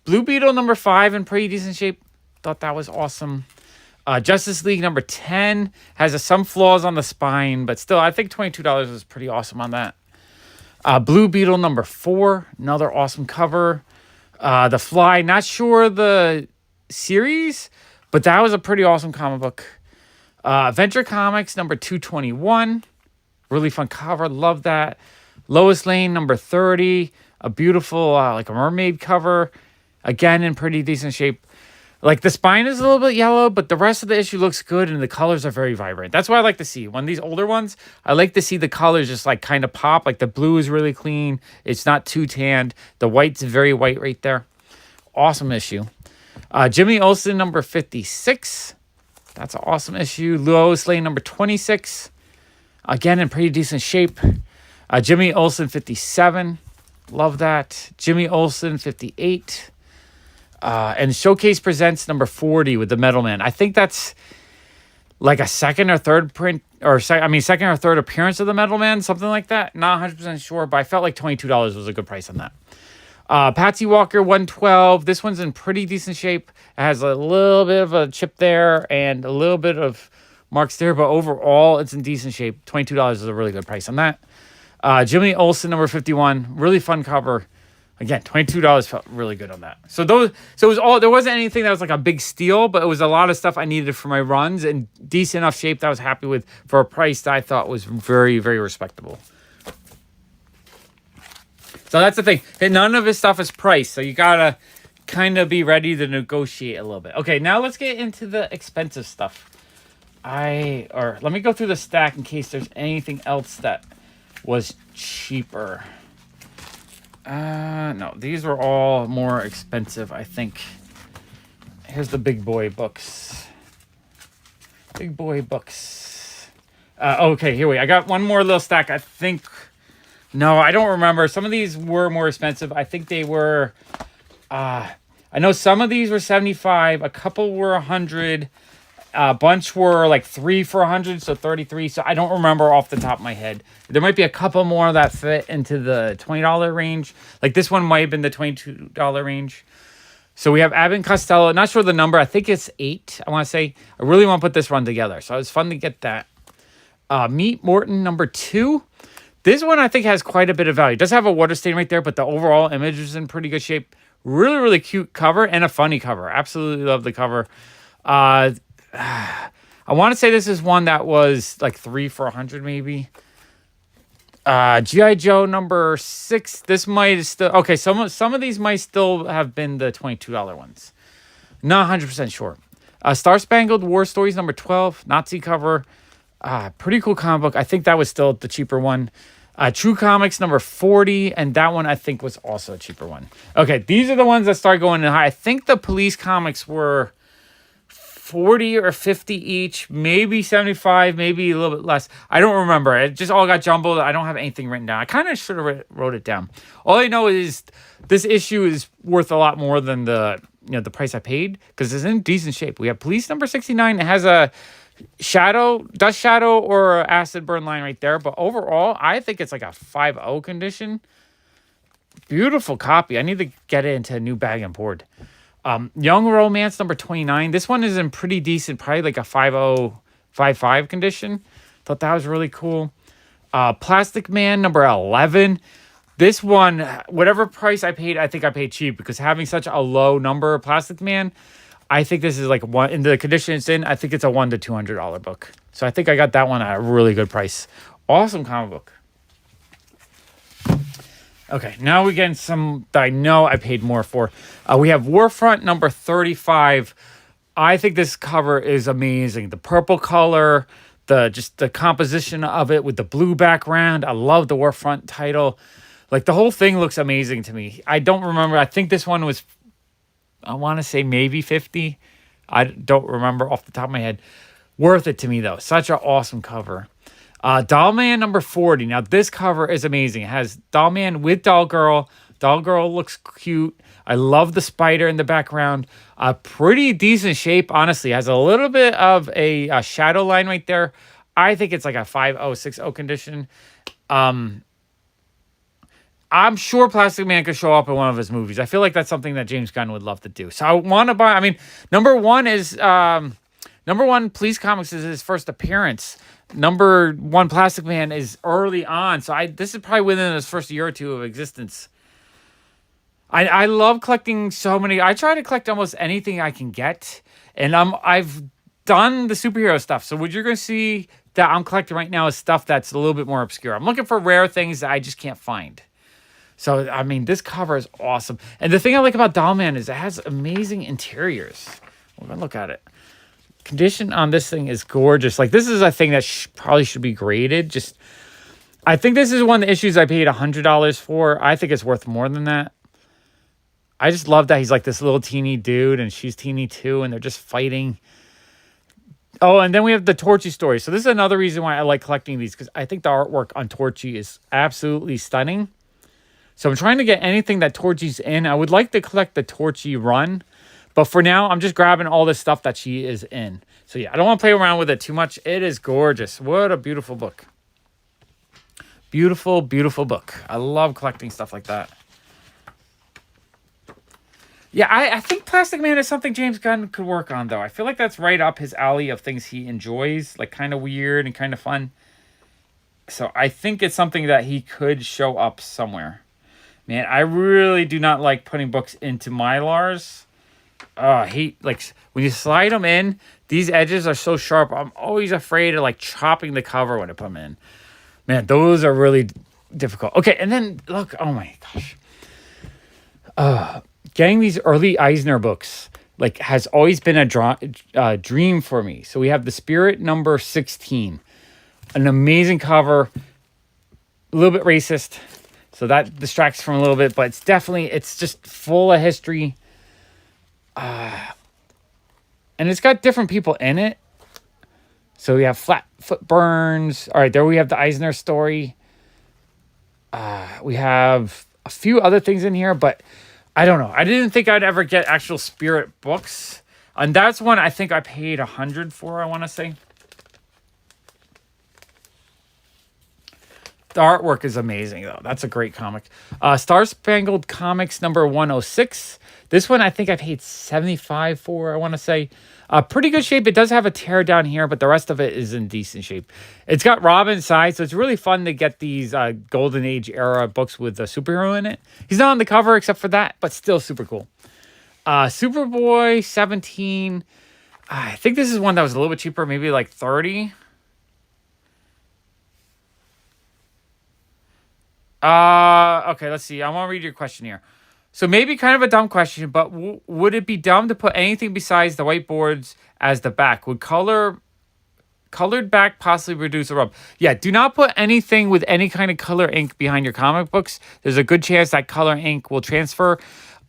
Blue Beetle number 5 in pretty decent shape. Thought that was awesome. Justice League number 10 has some flaws on the spine, but still, I think $22 was pretty awesome on that. Blue Beetle number 4, another awesome cover. The Fly, not sure the series, but that was a pretty awesome comic book. Venture Comics number 221, really fun cover, love that. Lois Lane number 30, a beautiful like a mermaid cover, again in pretty decent shape. Like the spine is a little bit yellow, but the rest of the issue looks good and the colors are very vibrant. That's what I like to see. When these older ones, I like to see the colors just like kind of pop. Like the blue is really clean. It's not too tanned. The white's very white right there. Awesome issue. Jimmy Olsen number 56. That's an awesome issue. Lois Lane number 26. Again, in pretty decent shape. Jimmy Olsen 57. Love that. Jimmy Olsen 58. And Showcase Presents number 40 with the Metal Man. I think that's like a second or third print, or second or third appearance of the Metal Man, something like that. Not 100% sure, but I felt like $22 was a good price on that. Patsy Walker 112. This one's in pretty decent shape. It has a little bit of a chip there and a little bit of marks there, but overall it's in decent shape. $22 is a really good price on that. Jimmy Olsen number 51. Really fun cover. Again, $22 felt really good on that. So it was all, there wasn't anything that was like a big steal, but it was a lot of stuff I needed for my runs and decent enough shape that I was happy with for a price that I thought was very, very respectable. So that's the thing. None of his stuff is priced, so you gotta kind of be ready to negotiate a little bit. Okay, now let's get into the expensive stuff. Let me go through the stack in case there's anything else that was cheaper. No, these were all more expensive, I think. Here's the big boy books. Big boy books. Okay, here we go. I got one more little stack. I think... No, I don't remember. Some of these were more expensive. I think they were... I know some of these were 75. A couple were 100. A bunch were like 3 for 100, so 33. So I don't remember off the top of my head. There might be a couple more that fit into the $20 range. Like this one might have been the $22 range. So we have Abbott and Costello. Not sure the number. I think it's 8. I want to say. I really want to put this run together. So it was fun to get that. Meet Morton number 2. This one I think has quite a bit of value. It does have a water stain right there, but the overall image is in pretty good shape. Really, really cute cover and a funny cover. Absolutely love the cover. I want to say this is one that was like 3 for 100 maybe. G.I. Joe number 6. This might still... Okay, some of these might still have been the $22 ones. Not 100% sure. Star Spangled War Stories number 12. Nazi cover. Pretty cool comic book. I think that was still the cheaper one. True Comics number 40. And that one I think was also a cheaper one. Okay, these are the ones that start going in high. I think the Police comics were 40 or 50 each. Maybe 75. Maybe a little bit less. I don't remember. It just all got jumbled. I don't have anything written down. I kind of should have wrote it down. All I know is this issue is worth a lot more than the price I paid. Because it's in decent shape. We have Police number 69. It has a... dust shadow or acid burn line right there, but overall I think it's like a 5.0 condition. Beautiful copy. I need to get it into a new bag and board. Young Romance number 29. This one is in pretty decent, probably like a 5.0 5.5 condition. Thought that was really cool. Plastic Man number 11. This one, whatever price I paid, I think I paid cheap, because having such a low number of Plastic Man, I think this is like one in the condition it's in. I think it's a $100 to $200 book. So I think I got that one at a really good price. Awesome comic book. Okay, now we get some that I know I paid more for. We have Warfront number 35. I think this cover is amazing. The purple color, just the composition of it with the blue background. I love the Warfront title. Like the whole thing looks amazing to me. I don't remember. I think this one was... I want to say maybe 50. I don't remember off the top of my head. Worth it to me, though. Such an awesome cover. Dollman number 40. Now, this cover is amazing. It has Dollman with Dollgirl. Dollgirl looks cute. I love the spider in the background. Pretty decent shape, honestly. Has a little bit of a shadow line right there. I think it's like a 5.0, 6.0 condition. I'm sure Plastic Man could show up in one of his movies. I feel like that's something that James Gunn would love to do. So I want to buy... I mean, number one, Police Comics is his first appearance. Number 1, Plastic Man is early on. So this is probably within his first year or two of existence. I love collecting so many... I try to collect almost anything I can get. And I've done the superhero stuff. So what you're going to see that I'm collecting right now is stuff that's a little bit more obscure. I'm looking for rare things that I just can't find. So, I mean, this cover is awesome. And the thing I like about Dollman is it has amazing interiors. We're going to look at it. Condition on this thing is gorgeous. Like, this is a thing that probably should be graded. I think this is one of the issues I paid $100 for. I think it's worth more than that. I just love that he's like this little teeny dude and she's teeny too, and they're just fighting. Oh, and then we have the Torchy story. So this is another reason why I like collecting these, because I think the artwork on Torchy is absolutely stunning. So I'm trying to get anything that Torchy's in. I would like to collect the Torchy run. But for now, I'm just grabbing all this stuff that she is in. So yeah, I don't want to play around with it too much. It is gorgeous. What a beautiful book. Beautiful, beautiful book. I love collecting stuff like that. Yeah, I think Plastic Man is something James Gunn could work on, though. I feel like that's right up his alley of things he enjoys. Like, kind of weird and kind of fun. So I think it's something that he could show up somewhere. Man, I really do not like putting books into Mylars. I hate, like, when you slide them in, these edges are so sharp. I'm always afraid of, like, chopping the cover when I put them in. Man, those are really difficult. Okay, and then, look, oh my gosh. Getting these early Eisner books, like, has always been a dream for me. So we have The Spirit number 16. An amazing cover. A little bit racist. So that distracts from a little bit, but it's just full of history. And it's got different people in it. So we have Flatfoot Burns. All right, there we have the Eisner story. We have a few other things in here, but I don't know. I didn't think I'd ever get actual Spirit books. And that's one I think I paid $100 for, I want to say. The artwork is amazing, though. That's a great comic. Star Spangled Comics number 106. This one I think I paid $75 for, I want to say. Pretty good shape. It does have a tear down here, but the rest of it is in decent shape. It's got Robin size, so it's really fun to get these Golden Age era books with a superhero in it. He's not on the cover except for that, but still super cool. Superboy 17. I think this is one that was a little bit cheaper, maybe like 30. Okay, let's see. I want to read your question here. So maybe kind of a dumb question, but would it be dumb to put anything besides the whiteboards as the back? Would colored back possibly reduce the rub? Yeah, do not put anything with any kind of color ink behind your comic books. There's a good chance that color ink will transfer.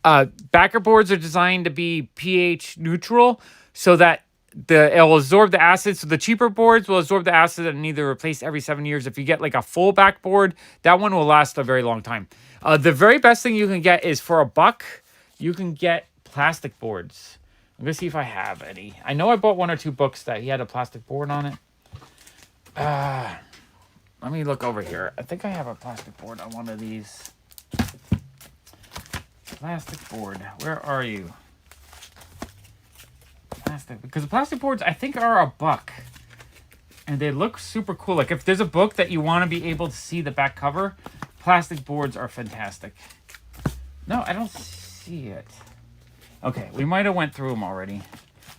Backer boards are designed to be pH neutral so that it will absorb the acid. So the cheaper boards will absorb the acid and need to replace every 7 years. If you get like a full backboard, that one will last a very long time. The very best thing you can get is for $1, you can get plastic boards. I'm going to see if I have any. I know I bought 1 or 2 books that he had a plastic board on it. Let me look over here. I think I have a plastic board on one of these. Plastic board. Where are you? Plastic. Because the plastic boards, I think, are $1. And they look super cool. Like, if there's a book that you want to be able to see the back cover, plastic boards are fantastic. No, I don't see it. Okay, we might have went through them already.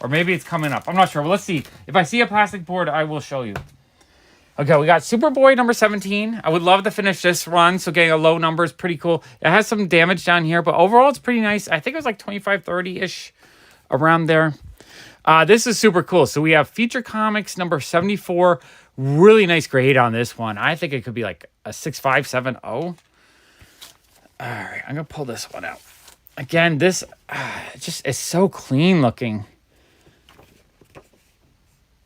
Or maybe it's coming up. I'm not sure. Well, let's see. If I see a plastic board, I will show you. Okay, we got Superboy number 17. I would love to finish this run, so getting a low number is pretty cool. It has some damage down here, but overall it's pretty nice. I think it was like 25, 30-ish around there. This is super cool. So we have Feature Comics number 74. Really nice grade on this one. I think it could be like a 6.570. All right, I'm going to pull this one out. Again, this just is so clean looking.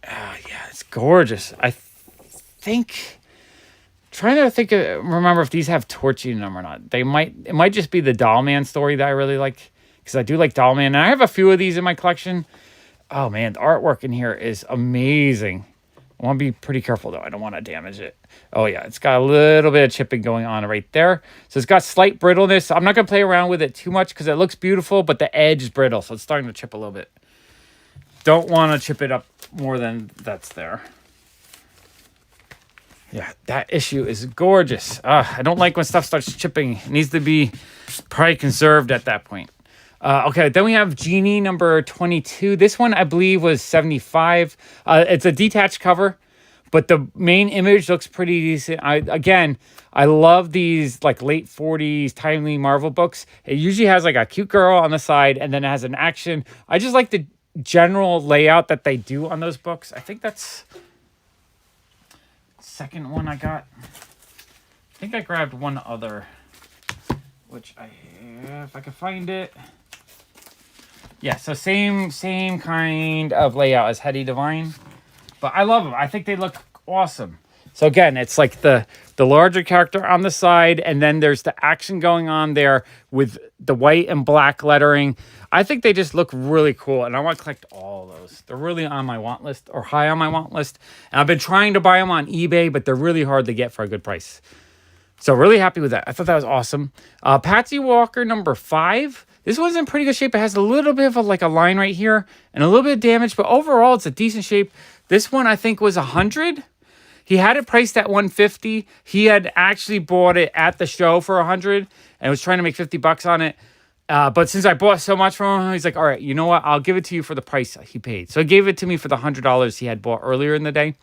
Yeah, it's gorgeous. I think, trying to think, remember if these have torching in them or not. It might just be the Dollman story that I really like, because I do like Dollman, and I have a few of these in my collection. Oh man, the artwork in here is amazing. I want to be pretty careful though. I don't want to damage it. Oh yeah, it's got a little bit of chipping going on right there. So it's got slight brittleness. I'm not going to play around with it too much because it looks beautiful, but the edge is brittle, so it's starting to chip a little bit. Don't want to chip it up more than that's there. Yeah, that issue is gorgeous. I don't like when stuff starts chipping. It needs to be probably conserved at that point. Okay, then we have Genie number 22. This one, I believe, was 75. It's a detached cover, but the main image looks pretty decent. I love these like late 40s timely Marvel books. It usually has like a cute girl on the side, and then it has an action. I just like the general layout that they do on those books. I think that's the second one I got. I think I grabbed one other, which if I can find it. Yeah, so same kind of layout as Hetty Divine. But I love them. I think they look awesome. So again, it's like the larger character on the side, and then there's the action going on there with the white and black lettering. I think they just look really cool, and I want to collect all those. They're really on my want list, or high on my want list. And I've been trying to buy them on eBay, but they're really hard to get for a good price. So really happy with that. I thought that was awesome. Patsy Walker number 5. This one's in pretty good shape. It has a little bit of a line right here and a little bit of damage, but overall it's a decent shape. This one I think was 100. He had it priced at $150. He had actually bought it at the show for $100 and was trying to make $50 on it. But since I bought so much from him, he's like, all right, you know what? I'll give it to you for the price he paid. So he gave it to me for the $100 he had bought earlier in the day.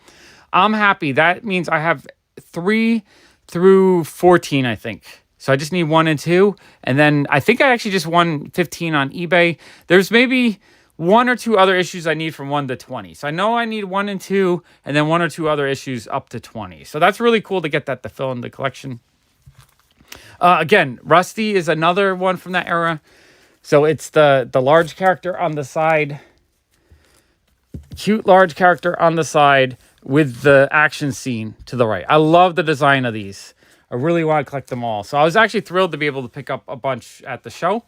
I'm happy. That means I have 3 through 14, I think. So I just need 1 and 2. And then I think I actually just won 15 on eBay. There's maybe 1 or 2 other issues I need from 1 to 20. So I know I need 1 and 2, and then 1 or 2 other issues up to 20. So that's really cool to get that to fill in the collection. Again, Rusty is another one from that era. So it's the large character on the side. Cute large character on the side with the action scene to the right. I love the design of these. I really want to collect them all. So I was actually thrilled to be able to pick up a bunch at the show.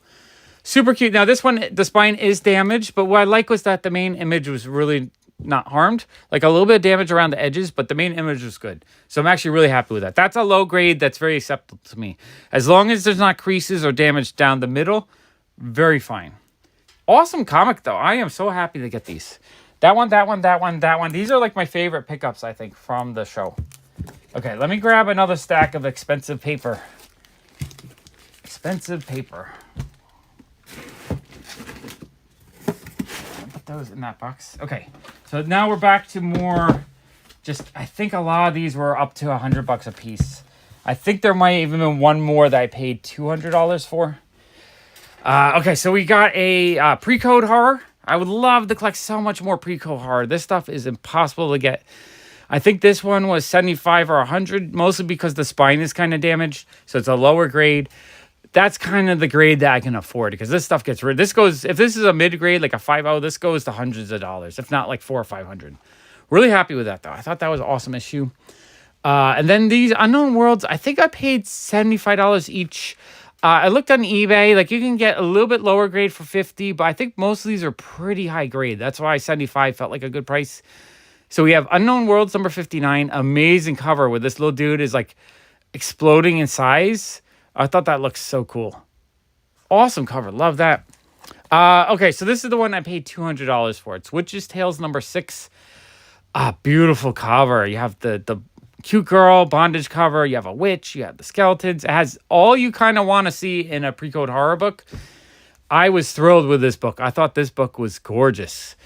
Super cute. Now this one, the spine is damaged, but what I like was that the main image was really not harmed. Like a little bit of damage around the edges, but the main image was good. So I'm actually really happy with that. That's a low grade that's very acceptable to me. As long as there's not creases or damage down the middle, very fine. Awesome comic though. I am so happy to get these. That one, that one, that one, that one. These are like my favorite pickups, I think, from the show. Okay, let me grab another stack of expensive paper. Expensive paper. Put those in that box. Okay, so now we're back to more just, I think a lot of these were up to $100 a piece. I think there might even been one more that I paid $200 for. Okay, so we got a pre-code horror. I would love to collect so much more pre-code horror. This stuff is impossible to get. I think this one was 75 or 100, mostly because the spine is kind of damaged. So it's a lower grade. That's kind of the grade that I can afford because this stuff gets rid. This goes, if this is a mid grade, like a 5.0, this goes to hundreds of dollars, if not like $400 or $500. Really happy with that though. I thought that was an awesome issue. And then these Unknown Worlds, I think I paid $75 each. I looked on eBay, like you can get a little bit lower grade for $50, but I think most of these are pretty high grade. That's why 75 felt like a good price. So we have Unknown Worlds number 59, amazing cover where this little dude is like exploding in size. I thought that looked so cool. Awesome cover, love that. Okay, so this is the one I paid $200 for. It's Witch's Tales number 6. Beautiful cover. You have the cute girl bondage cover, you have a witch, you have the skeletons. It has all you kind of want to see in a pre-code horror book. I was thrilled with this book. I thought this book was gorgeous.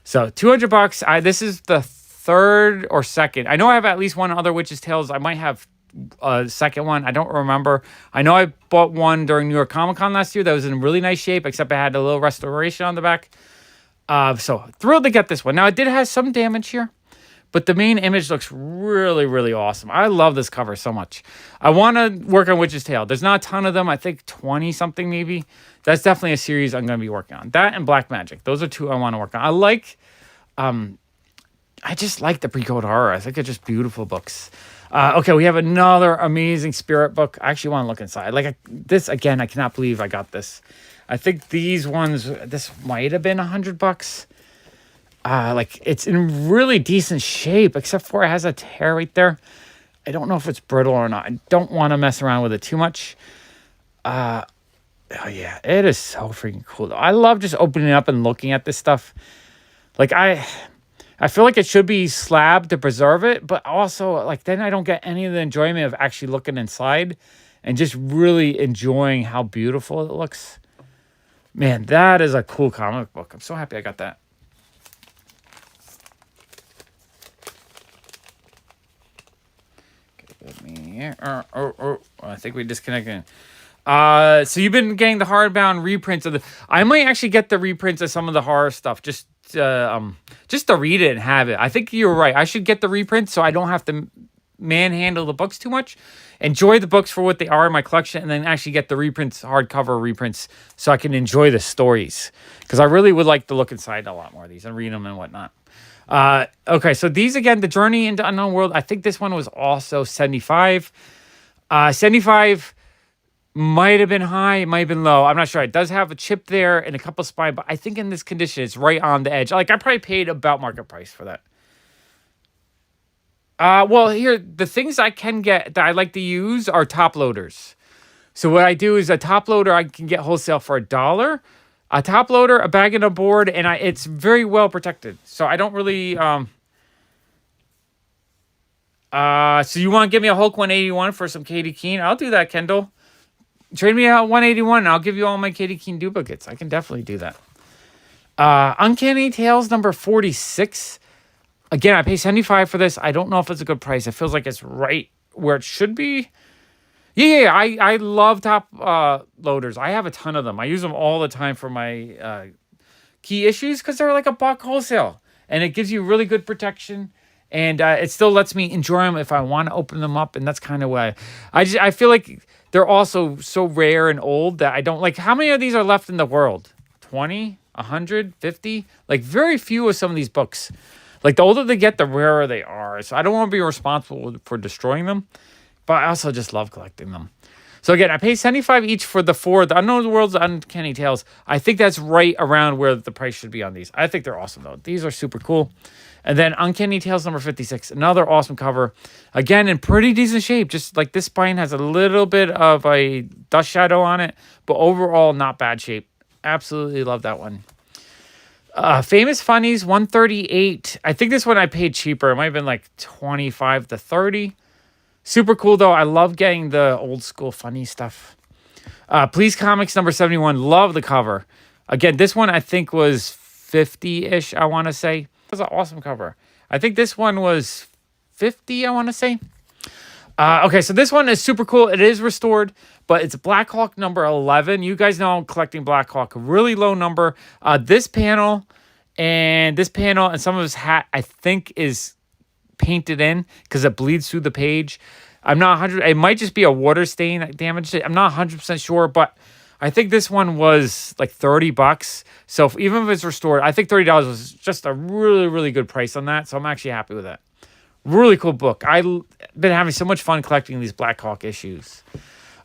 So $200. This is the third or second. I know I have at least one other Witch's Tales. I might have a second one. I don't remember. I know I bought one during New York Comic Con last year that was in really nice shape, except it had a little restoration on the back. So thrilled to get this one. Now it did have some damage here, but the main image looks really, really awesome. I love this cover so much. I want to work on Witch's Tale. There's not a ton of them. I think 20 something maybe. That's definitely a series I'm going to be working on. That and Black Magic. Those are two I want to work on. I just like the pre-code horror. I think they're just beautiful books. Okay, we have another amazing spirit book. I actually want to look inside. Like this again, I cannot believe I got this. I think these ones, this might have been $100. Like it's in really decent shape, except for it has a tear right there. I don't know if it's brittle or not. I don't want to mess around with it too much. Oh yeah, it is so freaking cool though. I love just opening it up and looking at this stuff. Like I feel like it should be slabbed to preserve it, but also like then I don't get any of the enjoyment of actually looking inside and just really enjoying how beautiful it looks. Man, that is a cool comic book. I'm so happy I got that. Okay, let me here. I think we disconnected. So you've been getting the hardbound reprints of the. I might actually get the reprints of some of the horror stuff just to read it and have it. I think you're right. I should get the reprints so I don't have to manhandle the books too much. Enjoy the books for what they are in my collection, and then actually get the reprints, hardcover reprints, so I can enjoy the stories. Because I really would like to look inside a lot more of these and read them and whatnot. Okay, so these again, the Journey into Unknown World. I think this one was also 75. 75 might have been high, it might have been low. I'm not sure. It does have a chip there and a couple spine, but I think in this condition, it's right on the edge. Like I probably paid about market price for that. Well, here, the things I can get that I like to use are top loaders. So what I do is a top loader I can get wholesale for $1. A top loader, a bag and a board, and it's very well protected. So I don't really, So you want to give me a Hulk 181 for some Katie Keene? I'll do that, Kendall. Trade me out 181 and I'll give you all my Katie Keene duplicates. I can definitely do that. Uncanny Tales number 46. Again, I pay 75 for this. I don't know if it's a good price. It feels like it's right where it should be. Yeah. I love top loaders. I have a ton of them. I use them all the time for my key issues because they're like a buck wholesale. And it gives you really good protection. And it still lets me enjoy them if I want to open them up. And that's kind of why I feel like they're also so rare and old that I don't like. How many of these are left in the world? 20, 100, 50? Like very few of some of these books. Like the older they get, the rarer they are. So I don't want to be responsible for destroying them. But I also just love collecting them. So again, I pay 75 each for the 4, the Unknown Worlds, Uncanny Tales. I think that's right around where the price should be on these. I think they're awesome though. These are super cool. And then Uncanny Tales number 56, another awesome cover. Again, in pretty decent shape. Just like this spine has a little bit of a dust shadow on it, but overall not bad shape. Absolutely love that one. Famous Funnies 138. I think this one I paid cheaper. It might have been like 25 to 30. Super cool though. I love getting the old school funny stuff. Please Comics number 71. Love the cover. Again, this one I think was 50-ish, I want to say. It was an awesome cover. I think this one was 50, I want to say. Okay, so this one is super cool. It is restored, but it's Black Hawk number 11. You guys know I'm collecting Black Hawk. A really low number. This panel and some of his hat, I think, is painted in because it bleeds through the page. I'm not 100. It might just be a water stain that damaged it. I'm not 100% sure, but I think this one was like $30. So even if it's restored, I think $30 was just a really, really good price on that. So I'm actually happy with that. Really cool book. I've been having so much fun collecting these Black Hawk issues.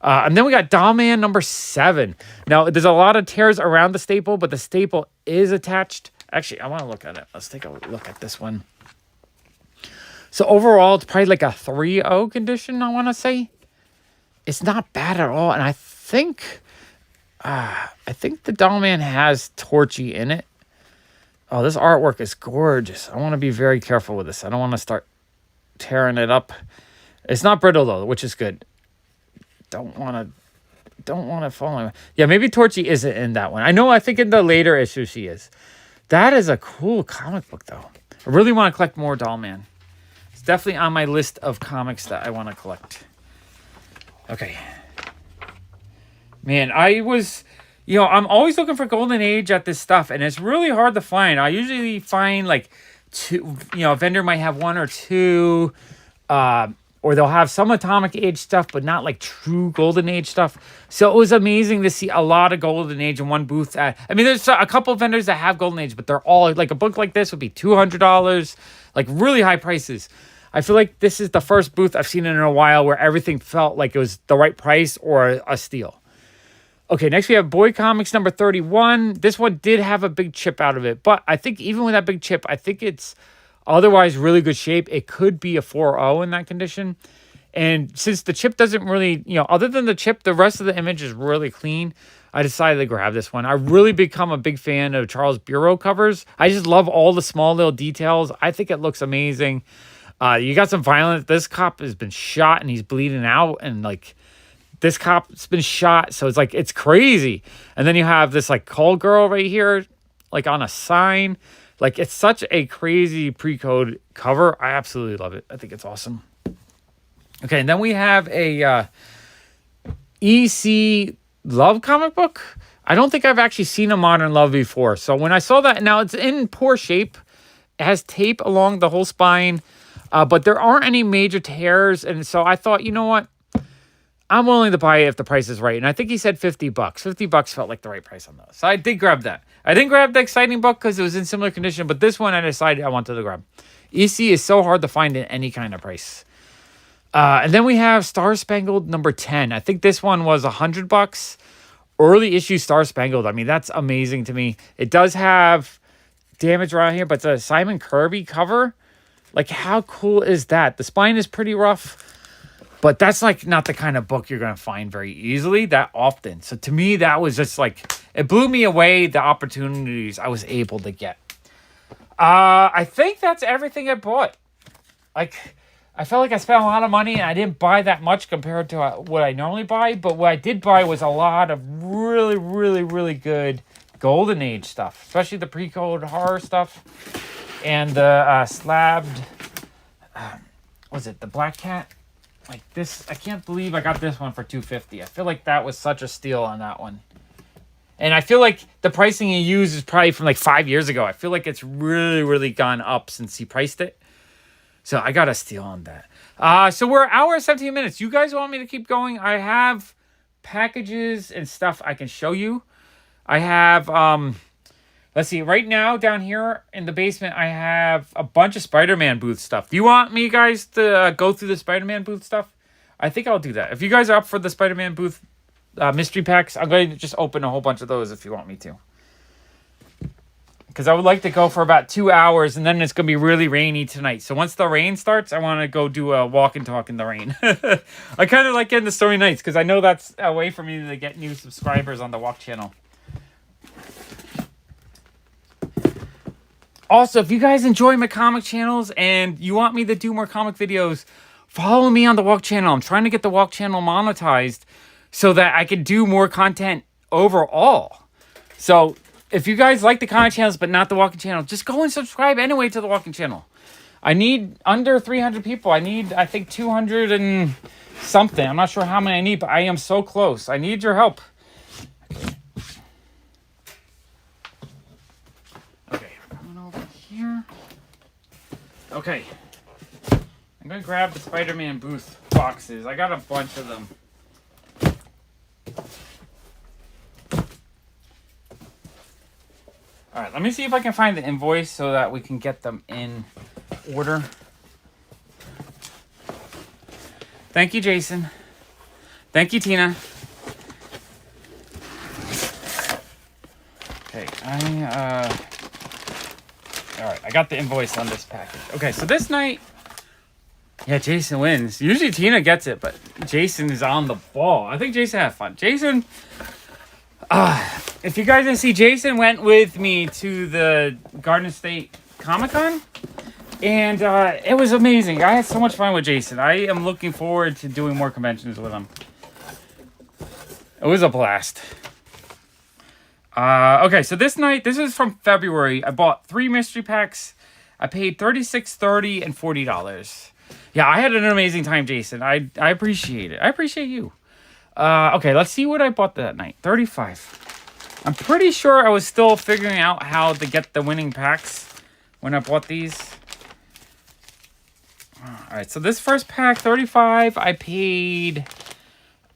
And then we got Doll Man number 7. Now, there's a lot of tears around the staple, but the staple is attached. Actually, I want to look at it. Let's take a look at this one. So overall, it's probably like a 3.0 condition, I want to say. It's not bad at all. And I think the Doll Man has Torchy in it. Oh, this artwork is gorgeous. I want to be very careful with this. I don't want to start tearing it up. It's not brittle though, which is good. Don't want to fall in. Yeah, maybe Torchy isn't in that one. I think in the later issue she is. That is a cool comic book though. I really want to collect more Doll Man. It's definitely on my list of comics that I want to collect. Okay. Man, I'm always looking for Golden Age at this stuff, and it's really hard to find. I usually find like two, a vendor might have one or two, or they'll have some Atomic Age stuff, but not like true Golden Age stuff. So it was amazing to see a lot of Golden Age in one booth. There's a couple of vendors that have Golden Age, but they're all like a book like this would be $200, like really high prices. I feel like this is the first booth I've seen in a while where everything felt like it was the right price or a steal. Okay, next we have Boy Comics number 31. This one did have a big chip out of it, but I think even with that big chip, I think it's otherwise really good shape. It could be a 4.0 in that condition. And since the chip doesn't really, other than the chip, the rest of the image is really clean. I decided to grab this one. I've really become a big fan of Charles Bureau covers. I just love all the small little details. I think it looks amazing. You got some violence. This cop has been shot and he's bleeding out, and like this cop's been shot. So it's like, it's crazy. And then you have this like call girl right here, like on a sign. Like it's such a crazy pre-code cover. I absolutely love it. I think it's awesome. Okay. And then we have a EC Love comic book. I don't think I've actually seen a Modern Love before. So when I saw that, now it's in poor shape. It has tape along the whole spine. But there aren't any major tears. And so I thought, you know what? I'm willing to buy it if the price is right. And I think he said $50. $50 felt like the right price on those. So I did grab that. I didn't grab the Exciting book because it was in similar condition. But this one I decided I wanted to grab. EC is so hard to find in any kind of price. And then we have Star Spangled number 10. I think this one was $100. Early issue Star Spangled. I mean, that's amazing to me. It does have damage around here, but it's a Simon Kirby cover. Like, how cool is that? The spine is pretty rough, but that's like not the kind of book you're going to find very easily that often. So to me, that was just like, it blew me away, the opportunities I was able to get. I think that's everything I bought. Like, I felt like I spent a lot of money and I didn't buy that much compared to what I normally buy. But what I did buy was a lot of really, really, really good Golden Age stuff, especially the pre-code horror stuff and the slabbed. Was it the Black Cat? Like this, I can't believe I got this one for $250. I feel like that was such a steal on that one. And I feel like the pricing he used is probably from like 5 years ago. I feel like it's really, really gone up since he priced it. So I got a steal on that. So we're an hour and 17 minutes. You guys want me to keep going? I have packages and stuff I can show you. I have, let's see, right now down here in the basement, I have a bunch of Spider-Man booth stuff. Do you want me guys to go through the Spider-Man booth stuff? I think I'll do that. If you guys are up for the Spider-Man booth mystery packs, I'm going to just open a whole bunch of those if you want me to. Because I would like to go for about 2 hours, and then it's going to be really rainy tonight. So once the rain starts, I want to go do a walk and talk in the rain. I kind of like getting the story nights, because I know that's a way for me to get new subscribers on the Walk channel. Also, if you guys enjoy my comic channels and you want me to do more comic videos, follow me on the Walk channel. I'm trying to get the Walk channel monetized so that I can do more content overall. So if you guys like the comic channels but not the walking channel, just go and subscribe anyway to the walking channel. I need under 300 people. I need, I think, 200 and something. I'm not sure how many I need, but I am so close. I need your help. Okay, coming over here. Okay. I'm going to grab the Spider-Man booth boxes. I got a bunch of them. All right, let me see if I can find the invoice so that we can get them in order. Thank you, Jason. Thank you, Tina. Okay, all right, I got the invoice on this package. Okay, so this night, yeah, Jason wins. Usually Tina gets it, but Jason is on the ball. I think Jason had fun. Jason, if you guys didn't see, Jason went with me to the Garden State Comic-Con, and it was amazing. I had so much fun with Jason. I am looking forward to doing more conventions with him. It was a blast. Okay, so this night, this is from February. I bought 3 mystery packs. I paid $36.30 and $40. Yeah, I had an amazing time, Jason. I appreciate it. I appreciate you. Okay, let's see what I bought that night. $35. I'm pretty sure I was still figuring out how to get the winning packs when I bought these. Alright, so this first pack, $35. I paid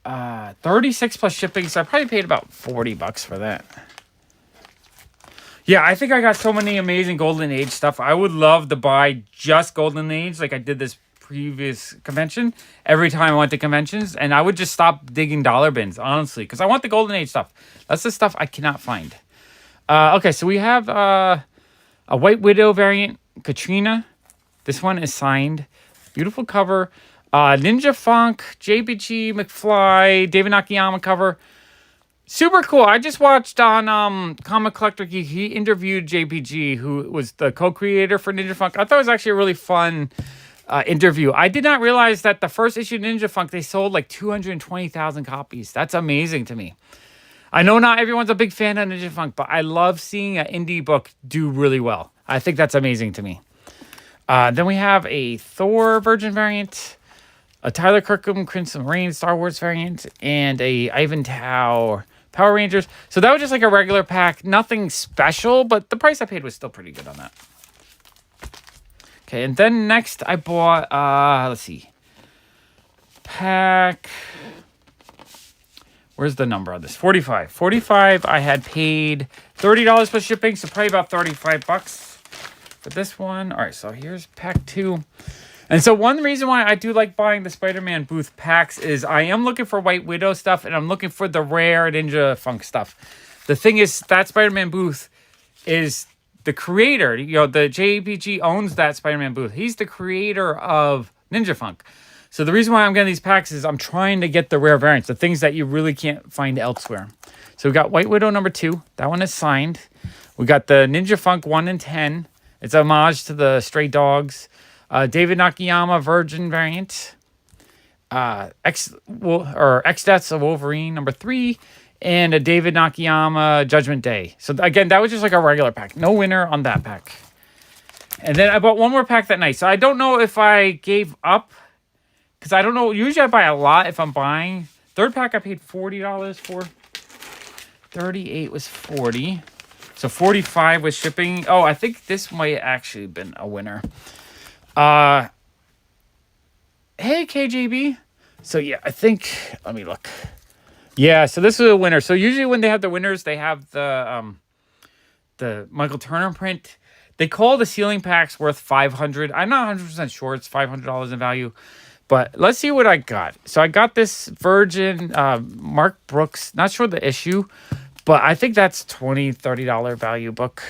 $36 plus shipping, so I probably paid about $40 for that. Yeah, I think I got so many amazing Golden Age stuff. I would love to buy just Golden Age like I did this previous convention every time I went to conventions, and I would just stop digging dollar bins, honestly, because I want the Golden Age stuff. That's the stuff I cannot find. Okay, so we have a White Widow variant, Katrina. This one is signed. Beautiful cover. Ninja Funk, JPG, McFly, David Nakayama cover. Super cool. I just watched on Comic Collector Geek. He interviewed JPG, who was the co-creator for Ninja Funk. I thought it was actually a really fun interview. I did not realize that the first issue of Ninja Funk, they sold like 220,000 copies. That's amazing to me. I know not everyone's a big fan of Ninja Funk, but I love seeing an indie book do really well. I think that's amazing to me. Then we have a Thor Virgin variant, a Tyler Kirkham Crimson Reign Star Wars variant, and a Ivan Tao Power Rangers. So that was just like a regular pack. Nothing special, but the price I paid was still pretty good on that. Okay, and then next I bought, let's see. Pack. Where's the number on this? 45. 45, I had paid $30 plus shipping, so probably about $35 for this one. All right, so here's pack 2. And so one reason why I do like buying the Spider-Man booth packs is I am looking for White Widow stuff, and I'm looking for the rare Ninja Funk stuff. The thing is, that Spider-Man booth is the creator. You know, the JPG owns that Spider-Man booth. He's the creator of Ninja Funk. So the reason why I'm getting these packs is I'm trying to get the rare variants, the things that you really can't find elsewhere. So we got White Widow number 2. That one is signed. We got the Ninja Funk 1 and 10. It's a homage to the Stray Dogs. David Nakayama Virgin variant. X-Deaths of Wolverine number 3. And a David Nakayama Judgment Day. So again, that was just like a regular pack. No winner on that pack. And then I bought one more pack that night. So I don't know if I gave up. Because I don't know. Usually I buy a lot if I'm buying. Third pack I paid $40 for. 38 was 40. So 45 was shipping. Oh, I think this might actually been a winner. Hey, KJB. So yeah, I think, let me look. Yeah, so this is a winner. So usually when they have the winners, they have the Michael Turner print. They call the ceiling packs worth $500. I'm not 100% sure it's $500 in value, but let's see what I got. So I got this Virgin Mark Brooks. Not sure the issue, but I think that's $20, $30 value book.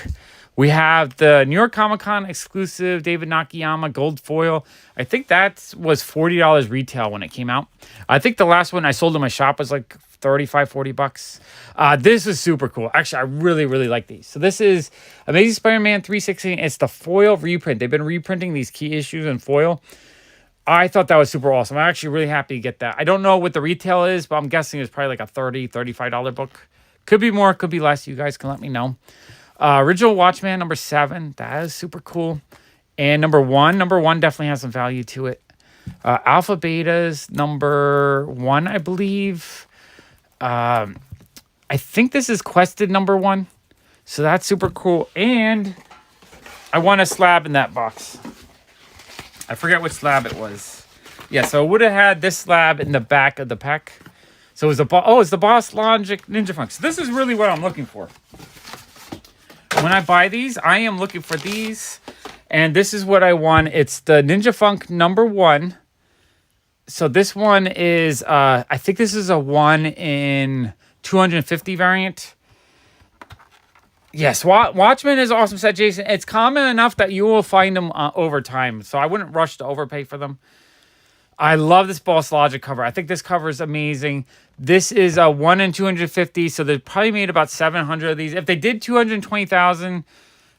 We have the New York Comic Con exclusive David Nakayama gold foil. I think that was $40 retail when it came out. I think the last one I sold in my shop was like $35, $40. This is super cool. Actually, I really, really like these. So this is Amazing Spider-Man 316. It's the foil reprint. They've been reprinting these key issues in foil. I thought that was super awesome. I'm actually really happy to get that. I don't know what the retail is, but I'm guessing it's probably like a $30, $35 book. Could be more, could be less. You guys can let me know. Original Watchman number 7. That is super cool. And number 1 definitely has some value to it. Alpha Betas number 1, I believe. I think this is Quested number 1. So that's super cool. And I won a slab in that box. I forget which slab it was. Yeah, so it would have had this slab in the back of the pack. So it was it's the Boss Logic Ninja Funk. So this is really what I'm looking for. When I buy these, I am looking for these. And this is what I won. It's the Ninja Funk number 1. So this one is, I think this is a 1 in 250 variant. Yes, Watchmen is awesome set, Jason. It's common enough that you will find them over time. So I wouldn't rush to overpay for them. I love this Boss Logic cover. I think this cover is amazing. This is a 1 in 250, so they probably made about 700 of these. If they did 220,000,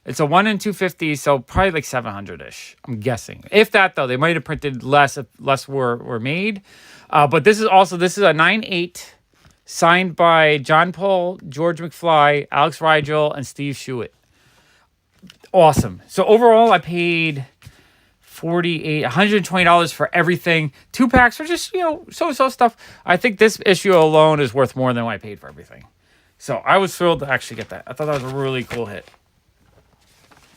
it's a 1 in 250, so probably like 700-ish, I'm guessing. If that, though, they might have printed less if less were made. But this is a 9/8, signed by John Paul, George McFly, Alex Rigel, and Steve Schuett. Awesome. So overall, I paid $120 for everything. 2 packs for just, so stuff. I think this issue alone is worth more than what I paid for everything. So I was thrilled to actually get that. I thought that was a really cool hit.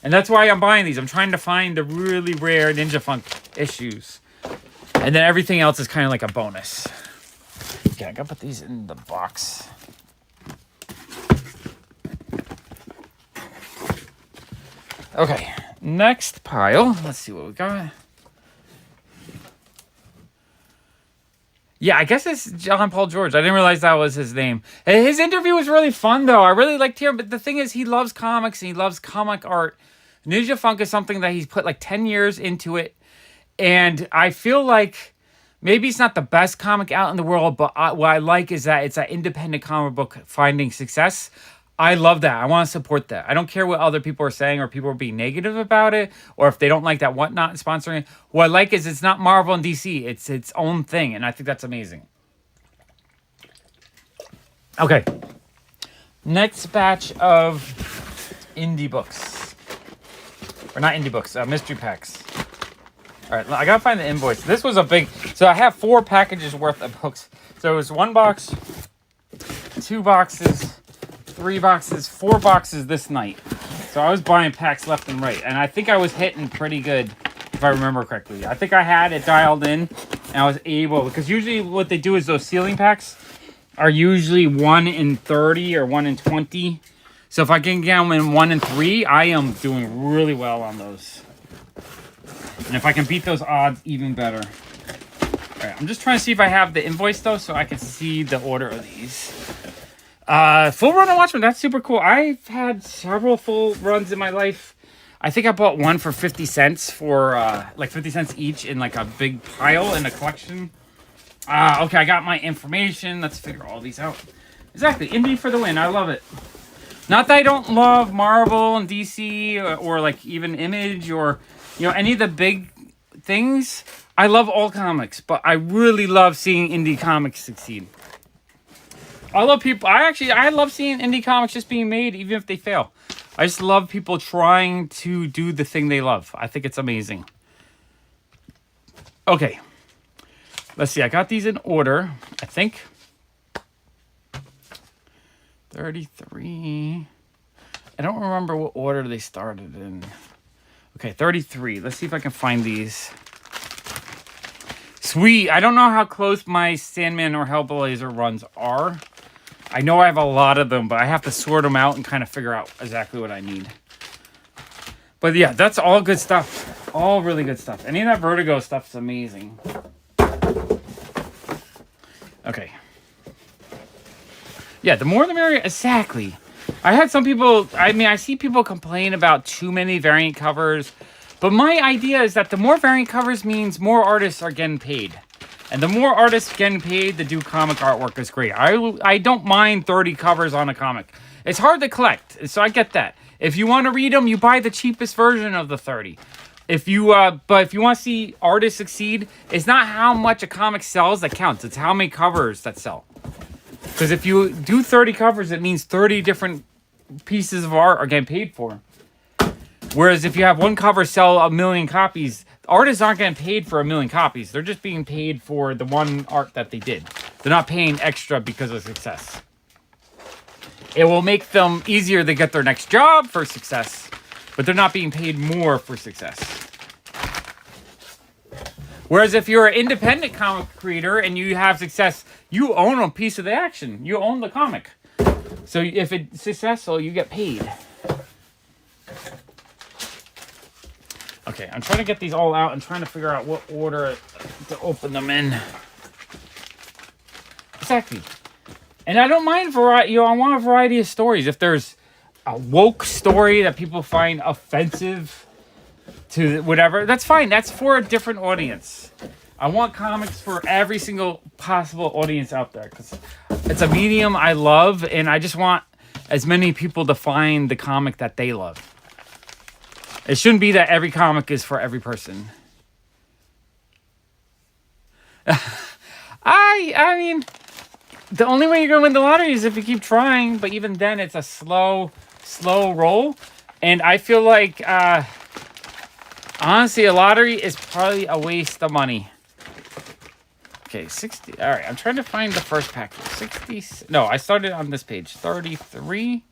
And that's why I'm buying these. I'm trying to find the really rare Ninja Funk issues. And then everything else is kind of like a bonus. Okay, I gotta put these in the box. Okay, next pile. Let's see what we got. Yeah, I guess it's John Paul George. I didn't realize that was his name. His interview was really fun, though. I really liked hearing. But the thing is, he loves comics and he loves comic art. Ninja Funk is something that he's put like 10 years into it. And I feel like maybe it's not the best comic out in the world, but what I like is that it's an independent comic book finding success. I love that. I want to support that. I don't care what other people are saying or people are being negative about it or if they don't like that Whatnot sponsoring it. What I like is it's not Marvel and DC. It's its own thing, and I think that's amazing. Okay. Next batch of indie books. Or not indie books, mystery packs. All right, I got to find the invoice. This was a big... So I have 4 packages worth of books. So it was 1 box, 2 boxes... 3 boxes, 4 boxes this night. So I was buying packs left and right. And I think I was hitting pretty good, if I remember correctly. I think I had it dialed in, and I was able... Because usually what they do is those ceiling packs are usually 1 in 30 or 1 in 20. So if I can get them in 1 in 3, I am doing really well on those. And if I can beat those odds, even better. All right, I'm just trying to see if I have the invoice, though, so I can see the order of these. Full run on Watchmen, that's super cool. I've had several full runs in my life. I think I bought one for 50 cents for, like 50 cents each in like a big pile in a collection. Okay, I got my information. Let's figure all these out. Exactly, indie for the win. I love it. Not that I don't love Marvel and DC or like even Image or, any of the big things. I love all comics, but I really love seeing indie comics succeed. I love people. I love seeing indie comics just being made, even if they fail. I just love people trying to do the thing they love. I think it's amazing. Okay. Let's see. I got these in order, I think. 33. I don't remember what order they started in. Okay, 33. Let's see if I can find these. Sweet. I don't know how close my Sandman or Hellblazer runs are. I know I have a lot of them, but I have to sort them out and kind of figure out exactly what I need. But yeah, that's all good stuff. All really good stuff. Any of that Vertigo stuff is amazing. Okay. Yeah, the more the merrier. Exactly. I had some people, I see people complain about too many variant covers. But my idea is that the more variant covers means more artists are getting paid. And the more artists getting paid to do comic artwork is great. I don't mind 30 covers on a comic. It's hard to collect, so I get that. If you want to read them, you buy the cheapest version of the 30. But if you want to see artists succeed, it's not how much a comic sells that counts. It's how many covers that sell. Because if you do 30 covers, it means 30 different pieces of art are getting paid for. Whereas if you have one cover sell 1 million copies, artists aren't getting paid for 1 million copies. They're just being paid for the one art that they did. They're not paying extra because of success. It will make them easier to get their next job for success, but they're not being paid more for success. Whereas if you're an independent comic creator and you have success, you own a piece of the action. You own the comic. So if it's successful, you get paid. Okay, I'm trying to get these all out and trying to figure out what order to open them in. Exactly. And I don't mind variety. I want a variety of stories. If there's a woke story that people find offensive to whatever, that's fine. That's for a different audience. I want comics for every single possible audience out there because it's a medium I love, and I just want as many people to find the comic that they love. It shouldn't be that every comic is for every person. I mean, the only way you're going to win the lottery is if you keep trying, but even then it's a slow roll. And I feel like, honestly, a lottery is probably a waste of money. Okay, 60. All right, I'm trying to find the first pack. 60. No, I started on this page. 33.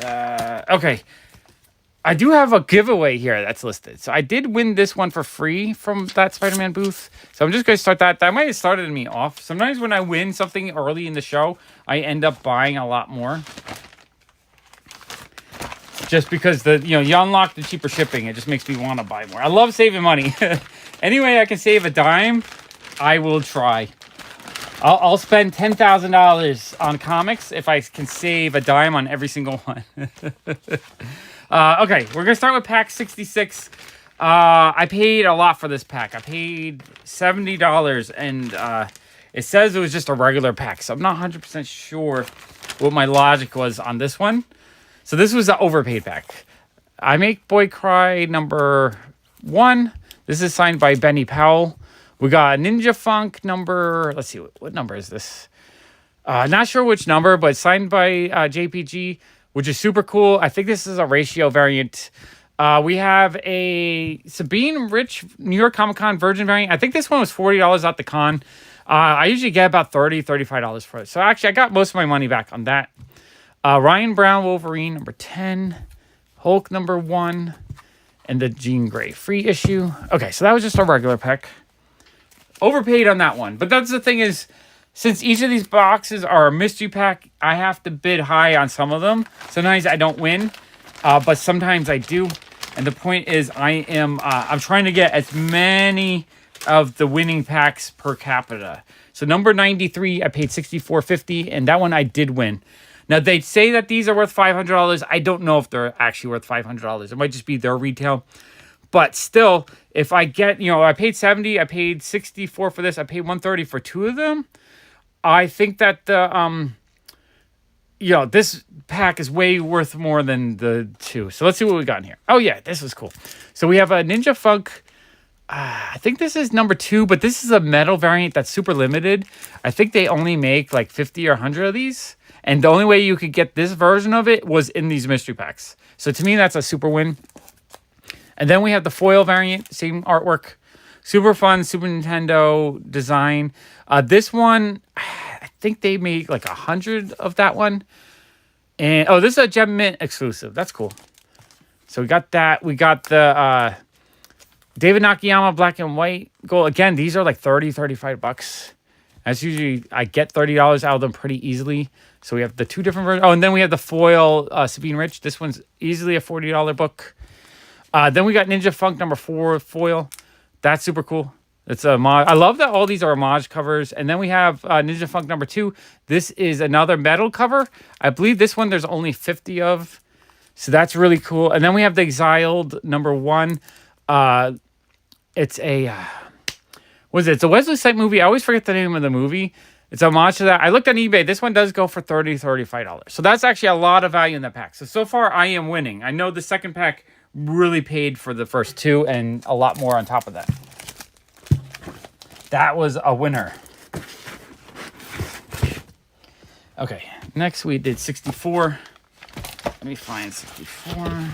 Okay. I do have a giveaway here that's listed. So I did win this one for free from that Spider-Man booth. So I'm just going to start that. That might have started me off. Sometimes when I win something early in the show, I end up buying a lot more. Just because you unlock the cheaper shipping. It just makes me want to buy more. I love saving money. Any way I can save a dime, I will try. I'll spend $10,000 on comics if I can save a dime on every single one. Okay, we're going to start with pack 66. I paid a lot for this pack. I paid $70, and it says it was just a regular pack. So I'm not 100% sure what my logic was on this one. So this was an overpaid pack. I Make Boy Cry number 1. This is signed by Benny Powell. We got Ninja Funk number... Let's see, what number is this? Not sure which number, but signed by JPG, which is super cool. I think this is a ratio variant. We have a Sabine Rich New York Comic Con Virgin variant. I think this one was $40 at the con. I usually get about $30, $35 for it. So actually, I got most of my money back on that. Ryan Brown Wolverine number 10. Hulk number 1. And the Jean Grey free issue. Okay, so that was just a regular pack. Overpaid on that one. But that's the thing is, since each of these boxes are a mystery pack, I have to bid high on some of them. Sometimes I don't win, but sometimes I do. And the point is, I'm trying to get as many of the winning packs per capita. So number 93, I paid $64.50, and that one I did win. Now, they say that these are worth $500. I don't know if they're actually worth $500. It might just be their retail. But still, if I get, I paid $70, I paid $64 for this, I paid $130 for 2 of them. I think that this pack is way worth more than the 2. So let's see what we got in here. Oh yeah, this was cool. So we have a Ninja Funk I think this is number 2, but this is a metal variant that's super limited. I think they only make like 50 or 100 of these. And the only way you could get this version of it was in these mystery packs. So to me, that's a super win. And then we have the foil variant, same artwork. Super fun, Super Nintendo design. This one, I think they made like 100 of that one. And oh, this is a Gem Mint exclusive. That's cool. So we got that. We got the David Nakayama black and white gold. Again, these are like 30, 35 bucks. That's usually, I get $30 out of them pretty easily. So we have the 2 different versions. Oh, and then we have the foil Sabine Rich. This one's easily a $40 book. Then we got Ninja Funk number 4 foil. That's super cool. It's a mod. I love that all these are homage covers. And then we have Ninja Funk number 2. This is another metal cover. I believe this one there's only 50 of. So that's really cool. And then we have the Exiled number 1. It's a... It's a Wesley Snipes movie. I always forget the name of the movie. It's a homage to that. I looked on eBay. This one does go for $30, $35. So that's actually a lot of value in that pack. So far, I am winning. I know the second pack really paid for the first 2 and a lot more on top of that. That was a winner. Okay, next we did 64. Let me find 64.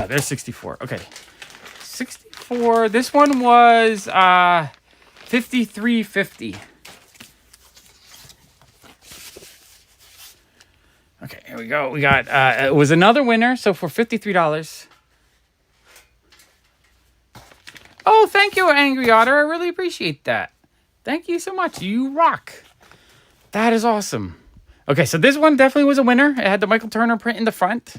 There's 64. Okay. 64. This one was 53.50. Okay, here we go. We got it was another winner, so for $53. Oh, thank you, Angry Otter. I really appreciate that. Thank you so much. You rock. That is awesome. Okay, so this one definitely was a winner. It had the Michael Turner print in the front.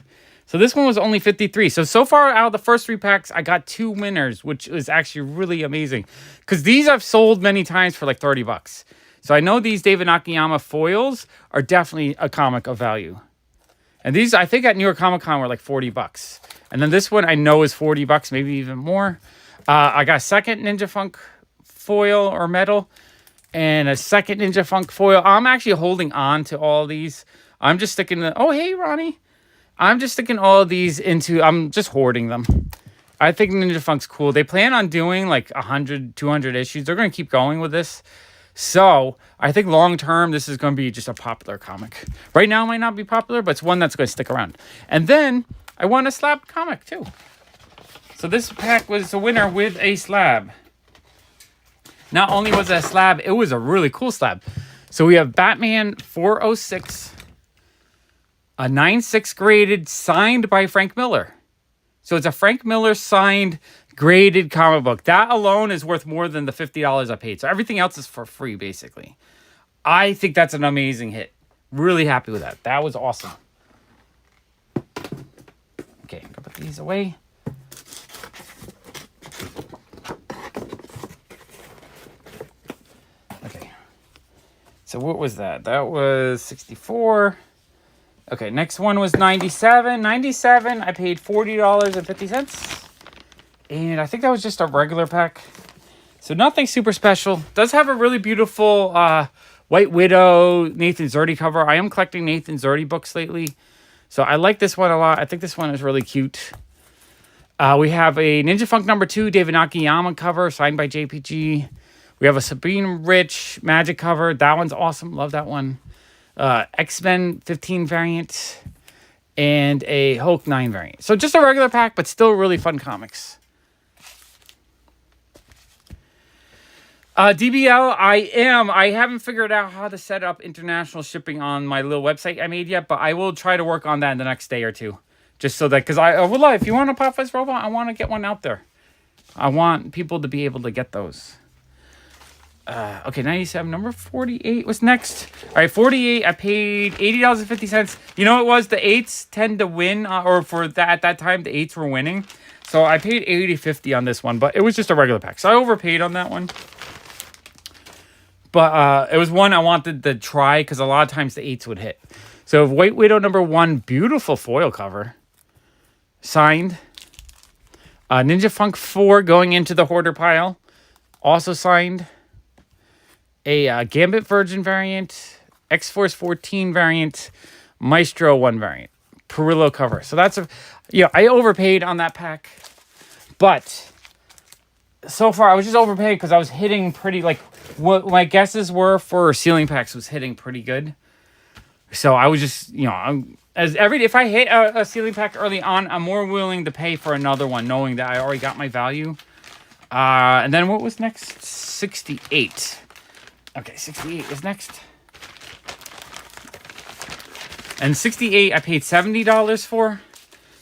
So this one was only 53. So far out of the first 3 packs, I got 2 winners, which is actually really amazing. Because these I've sold many times for like 30 bucks. So I know these David Nakayama foils are definitely a comic of value. And these, I think at New York Comic Con were like 40 bucks. And then this one I know is 40 bucks, maybe even more. I got a second Ninja Funk foil or metal. And a second Ninja Funk foil. I'm actually holding on to all these. I'm just sticking the... Oh, hey, Ronnie. I'm just sticking all of these into... I'm just hoarding them. I think Ninja Funk's cool. They plan on doing like 100, 200 issues. They're going to keep going with this. So I think long term, this is going to be just a popular comic. Right now, it might not be popular, but it's one that's going to stick around. And then I won a slab comic too. So this pack was a winner with a slab. Not only was it a slab, it was a really cool slab. So we have Batman 406, a 9/6 graded, signed by Frank Miller. So it's a Frank Miller signed, graded comic book. That alone is worth more than the $50 I paid. So everything else is for free, basically. I think that's an amazing hit. Really happy with that. That was awesome. Okay, I'm gonna put these away. Okay. So what was that? That was 64. Okay, next one was 97. 97, I paid $40.50. And I think that was just a regular pack. So nothing super special. Does have a really beautiful White Widow Nathan Zerdy cover. I am collecting Nathan Zerdy books lately. So I like this one a lot. I think this one is really cute. We have a Ninja Funk number 2 David Nakayama cover signed by JPG. We have a Sabine Rich Magic cover. That one's awesome. Love that one. X-Men 15 variant. And a Hulk 9 variant. So just a regular pack, but still really fun comics. DBL, I haven't figured out how to set up international shipping on my little website I made yet, but I will try to work on that in the next day or two. Just so that, because I would love, if you want a PopFuzz robot, I want to get one out there. I want people to be able to get those. Okay, 97, number 48 was next. All right, 48, I paid $80.50. You know what it was? The 8s tend to win, or for that at that time, the 8s were winning. So I paid $80.50 on this one, but it was just a regular pack. So I overpaid on that one. But it was one I wanted to try because a lot of times the 8s would hit. So White Widow number 1, beautiful foil cover. Signed. Ninja Funk 4 going into the hoarder pile. Also signed. A Gambit Virgin variant. X-Force 14 variant. Maestro 1 variant. Perillo cover. So that's I overpaid on that pack, but so far I was just overpaid because I was hitting pretty, like, what my guesses were for ceiling packs was hitting pretty good. So I was just, if I hit a ceiling pack early on, I'm more willing to pay for another one, knowing that I already got my value. And then what was next? 68. Okay, 68 is next. And 68 I paid $70 for.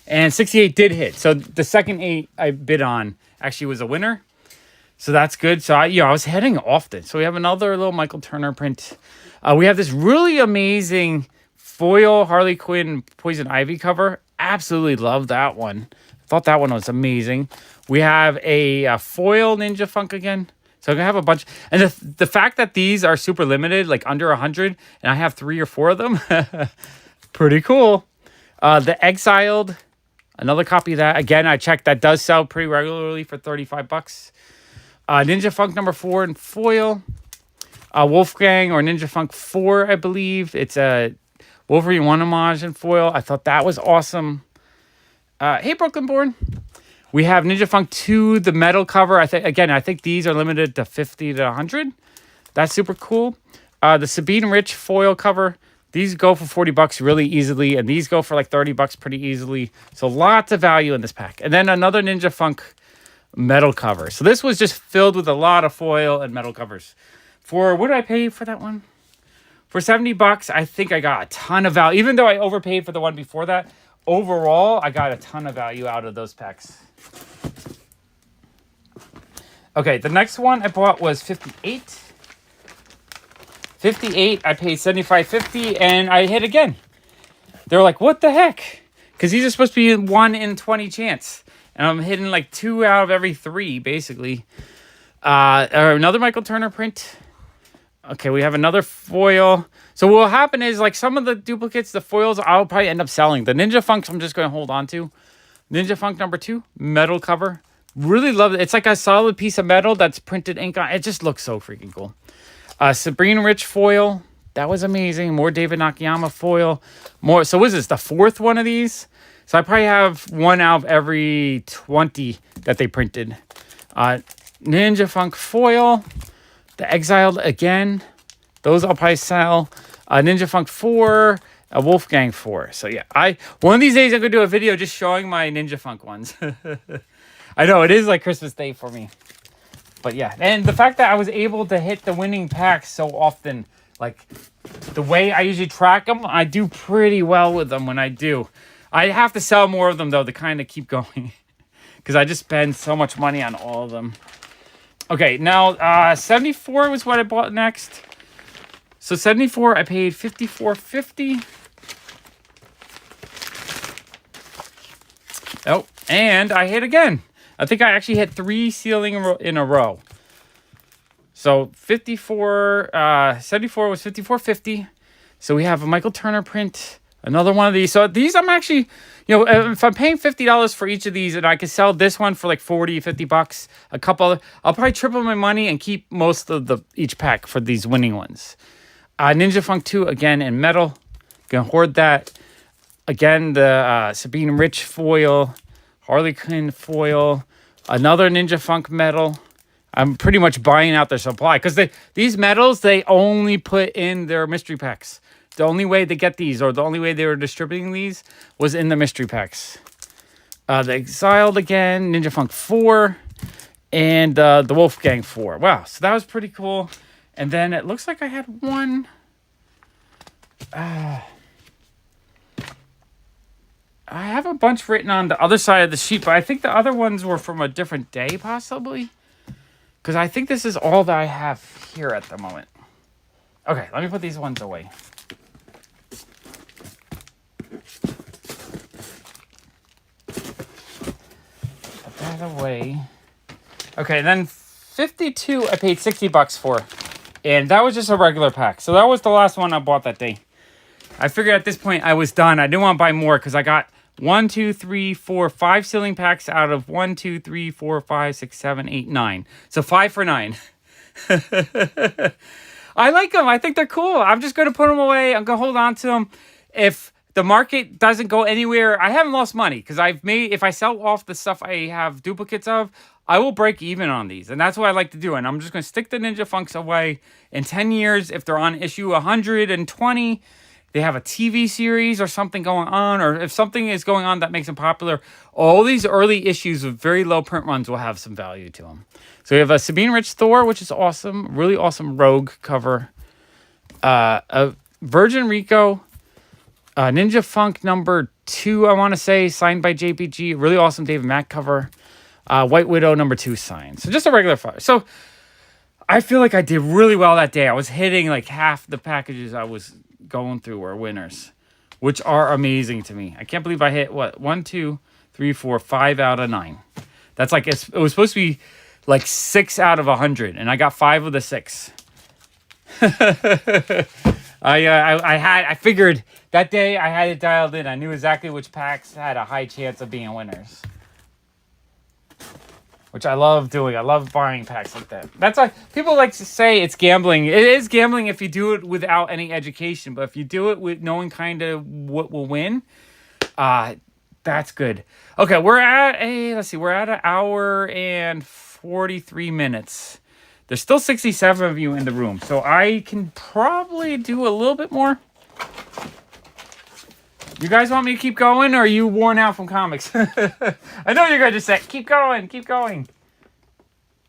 And 68 did hit. So the second 8 I bid on actually was a winner. So that's good. So I was hitting often. So we have another little Michael Turner print. We have this really amazing foil Harley Quinn Poison Ivy cover. Absolutely love that one. Thought that one was amazing. We have a foil Ninja Funk again. So I'm going to have a bunch. And the fact that these are super limited, like under 100, and I have 3 or 4 of them, pretty cool. The Exiled, another copy of that. Again, I checked. That does sell pretty regularly for $35. Ninja Funk number 4 in foil. Wolfgang or Ninja Funk 4, I believe. It's a Wolverine 1 homage in foil. I thought that was awesome. Hey, Brooklyn Born. We have Ninja Funk 2, the metal cover. I think these are limited to 50 to 100. That's super cool. The Sabine Rich foil cover. These go for $40 really easily, and these go for like $30 pretty easily. So lots of value in this pack. And then another Ninja Funk metal cover. So this was just filled with a lot of foil and metal covers. For what did I pay for that one? For $70, I think I got a ton of value. Even though I overpaid for the one before that, overall, I got a ton of value out of those packs. Okay, the next one I bought was 58. 58, I paid $75.50, and I hit again. They're like, what the heck? Because these are supposed to be 1 in 20 chance. And I'm hitting like 2 out of every 3, basically. Another Michael Turner print. Okay, we have another foil. So what will happen is, like, some of the duplicates, the foils, I'll probably end up selling. The Ninja Funks I'm just going to hold on to. Ninja Funk number 2, metal cover. Really love it. It's like a solid piece of metal that's printed ink on. It just looks so freaking cool. Sabrina Rich foil. That was amazing. More David Nakayama foil. More. So what is this, the 4th one of these? So I probably have 1 out of every 20 that they printed. Ninja Funk foil. The Exiled again. Those I'll probably sell. Ninja Funk 4. A Wolfgang 4. So yeah, one of these days I'm going to do a video just showing my Ninja Funk ones. I know, it is like Christmas Day for me. But yeah, and the fact that I was able to hit the winning packs so often, like the way I usually track them, I do pretty well with them when I do. I have to sell more of them though to kind of keep going. Because I just spend so much money on all of them. Okay, now 74 was what I bought next. So 74, I paid $54.50. Oh, and I hit again. I think I actually hit 3 ceiling in a row. So 74 was $54.50. So we have a Michael Turner print. Another one of these. So these I'm actually, if I'm paying $50 for each of these and I could sell this one for like $40, $50, a couple, I'll probably triple my money and keep most of each pack for these winning ones. Ninja Funk 2 again in metal. Gonna hoard that. Again, the Sabine Rich foil, Harley Quinn foil, another Ninja Funk metal. I'm pretty much buying out their supply because these metals they only put in their mystery packs. The only way they get these, or the only way they were distributing these, was in the mystery packs. The Exiled again, Ninja Funk 4, and the Wolfgang 4. Wow, so that was pretty cool. And then it looks like I had one. I have a bunch written on the other side of the sheet, but I think the other ones were from a different day, possibly. Because I think this is all that I have here at the moment. Okay, let me put these ones away. Put that away. Okay, then 52 I paid $60 for. And that was just a regular pack. So that was the last one I bought that day. I figured at this point I was done. I didn't want to buy more because I got 1, 2, 3, 4, 5 ceiling packs out of 1, 2, 3, 4, 5, 6, 7, 8, 9. So 5 for 9. I like them. I think they're cool. I'm just going to put them away. I'm going to hold on to them. If the market doesn't go anywhere. I haven't lost money because if I sell off the stuff I have duplicates of, I will break even on these. And that's what I like to do. And I'm just going to stick the Ninja Funks away. In 10 years, if they're on issue 120, they have a TV series or something going on, or if something is going on that makes them popular, all these early issues with very low print runs will have some value to them. So we have a Sabine Rich Thor, which is awesome. Really awesome Rogue cover. A Virgin Rico. Ninja Funk number 2, I want to say, signed by JPG. Really awesome David Mack cover. White Widow number 2 signed. So just a regular fire. So I feel like I did really well that day. I was hitting like half the packages I was going through were winners, which are amazing to me. I can't believe I hit, 1, 2, 3, 4, 5 out of 9. That's like, it was supposed to be like 6 out of 100, and I got 5 of the 6. I figured that day I had it dialed in. I knew exactly which packs had a high chance of being winners, which I love doing. I love buying packs like that. That's why people like to say it's gambling. It is gambling if you do it without any education, but if you do it with knowing kind of what will win, that's good. Okay, we're at an hour and 43 minutes. There's still 67 of you in the room, so I can probably do a little bit more. You guys want me to keep going, or are you worn out from comics? I know you're going to say, keep going, keep going.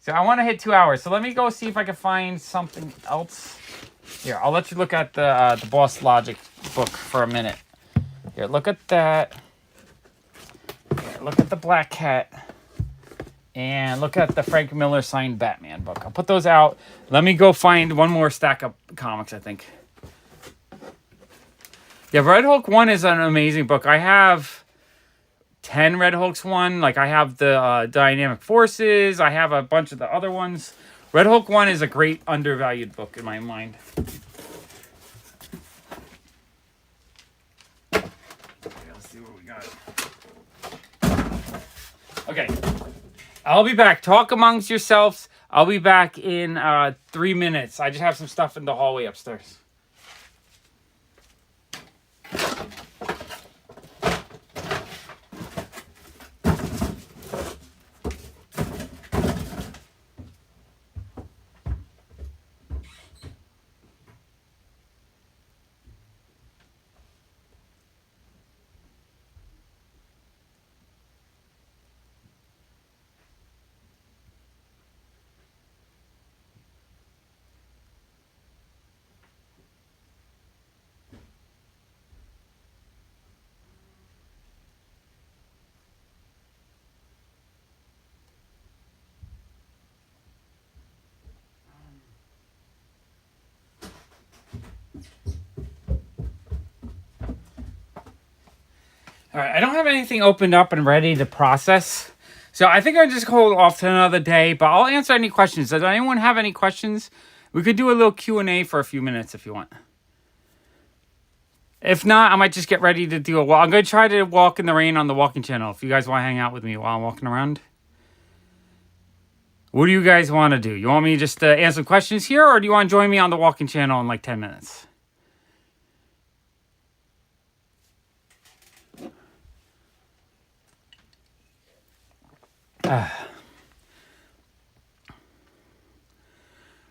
So I want to hit 2 hours, so let me go see if I can find something else. Here, I'll let you look at the Boss Logic book for a minute. Here, look at that. Here, look at the Black Cat. And look at the Frank Miller signed Batman book. I'll put those out. Let me go find one more stack of comics, I think. Yeah, Red Hulk 1 is an amazing book. I have 10 Red Hulks 1. Like, I have the Dynamic Forces. I have a bunch of the other ones. Red Hulk 1 is a great undervalued book in my mind. Okay, let's see what we got. Okay. I'll be back. Talk amongst yourselves. I'll be back in 3 minutes. I just have some stuff in the hallway upstairs. All right, I don't have anything opened up and ready to process. So I think I'll just hold off to another day, but I'll answer any questions. Does anyone have any questions? We could do a little Q&A for a few minutes if you want. If not, I might just get ready to do a walk. I'm going to try to walk in the rain on the walking channel if you guys want to hang out with me while I'm walking around. What do you guys want to do? You want me just to answer questions here, or do you want to join me on the walking channel in like 10 minutes?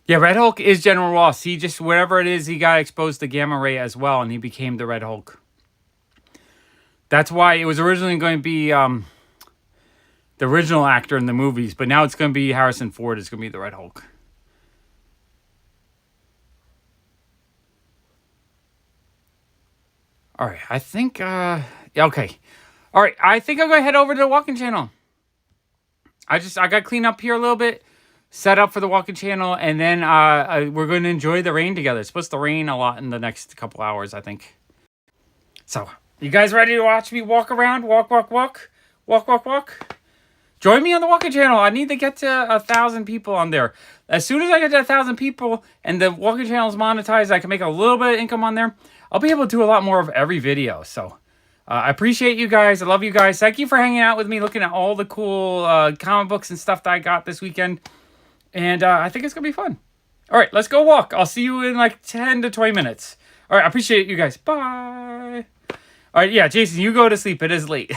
Yeah, Red Hulk is General Ross. He just, whatever it is, he got exposed to gamma ray as well, and he became the Red Hulk. That's why it was originally going to be the original actor in the movies, but now it's going to be Harrison Ford is going to be the Red Hulk. All right, I think, yeah, okay. All right, I think I'm going to head over to the walking channel. I got to clean up here a little bit, set up for the walking channel, and then we're going to enjoy the rain together. It's supposed to rain a lot in the next couple hours, I think. So, you guys ready to watch me walk around? Walk. Join me on the walking channel. I need to get to 1,000 people on there. As soon as I get to 1,000 people and the walking channel is monetized, I can make a little bit of income on there. I'll be able to do a lot more of every video. So, I appreciate you guys. I love you guys. Thank you for hanging out with me, looking at all the cool comic books and stuff that I got this weekend. And I think it's going to be fun. All right, let's go walk. I'll see you in like 10 to 20 minutes. All right, I appreciate you guys. Bye. All right, yeah, Jason, you go to sleep. It is late.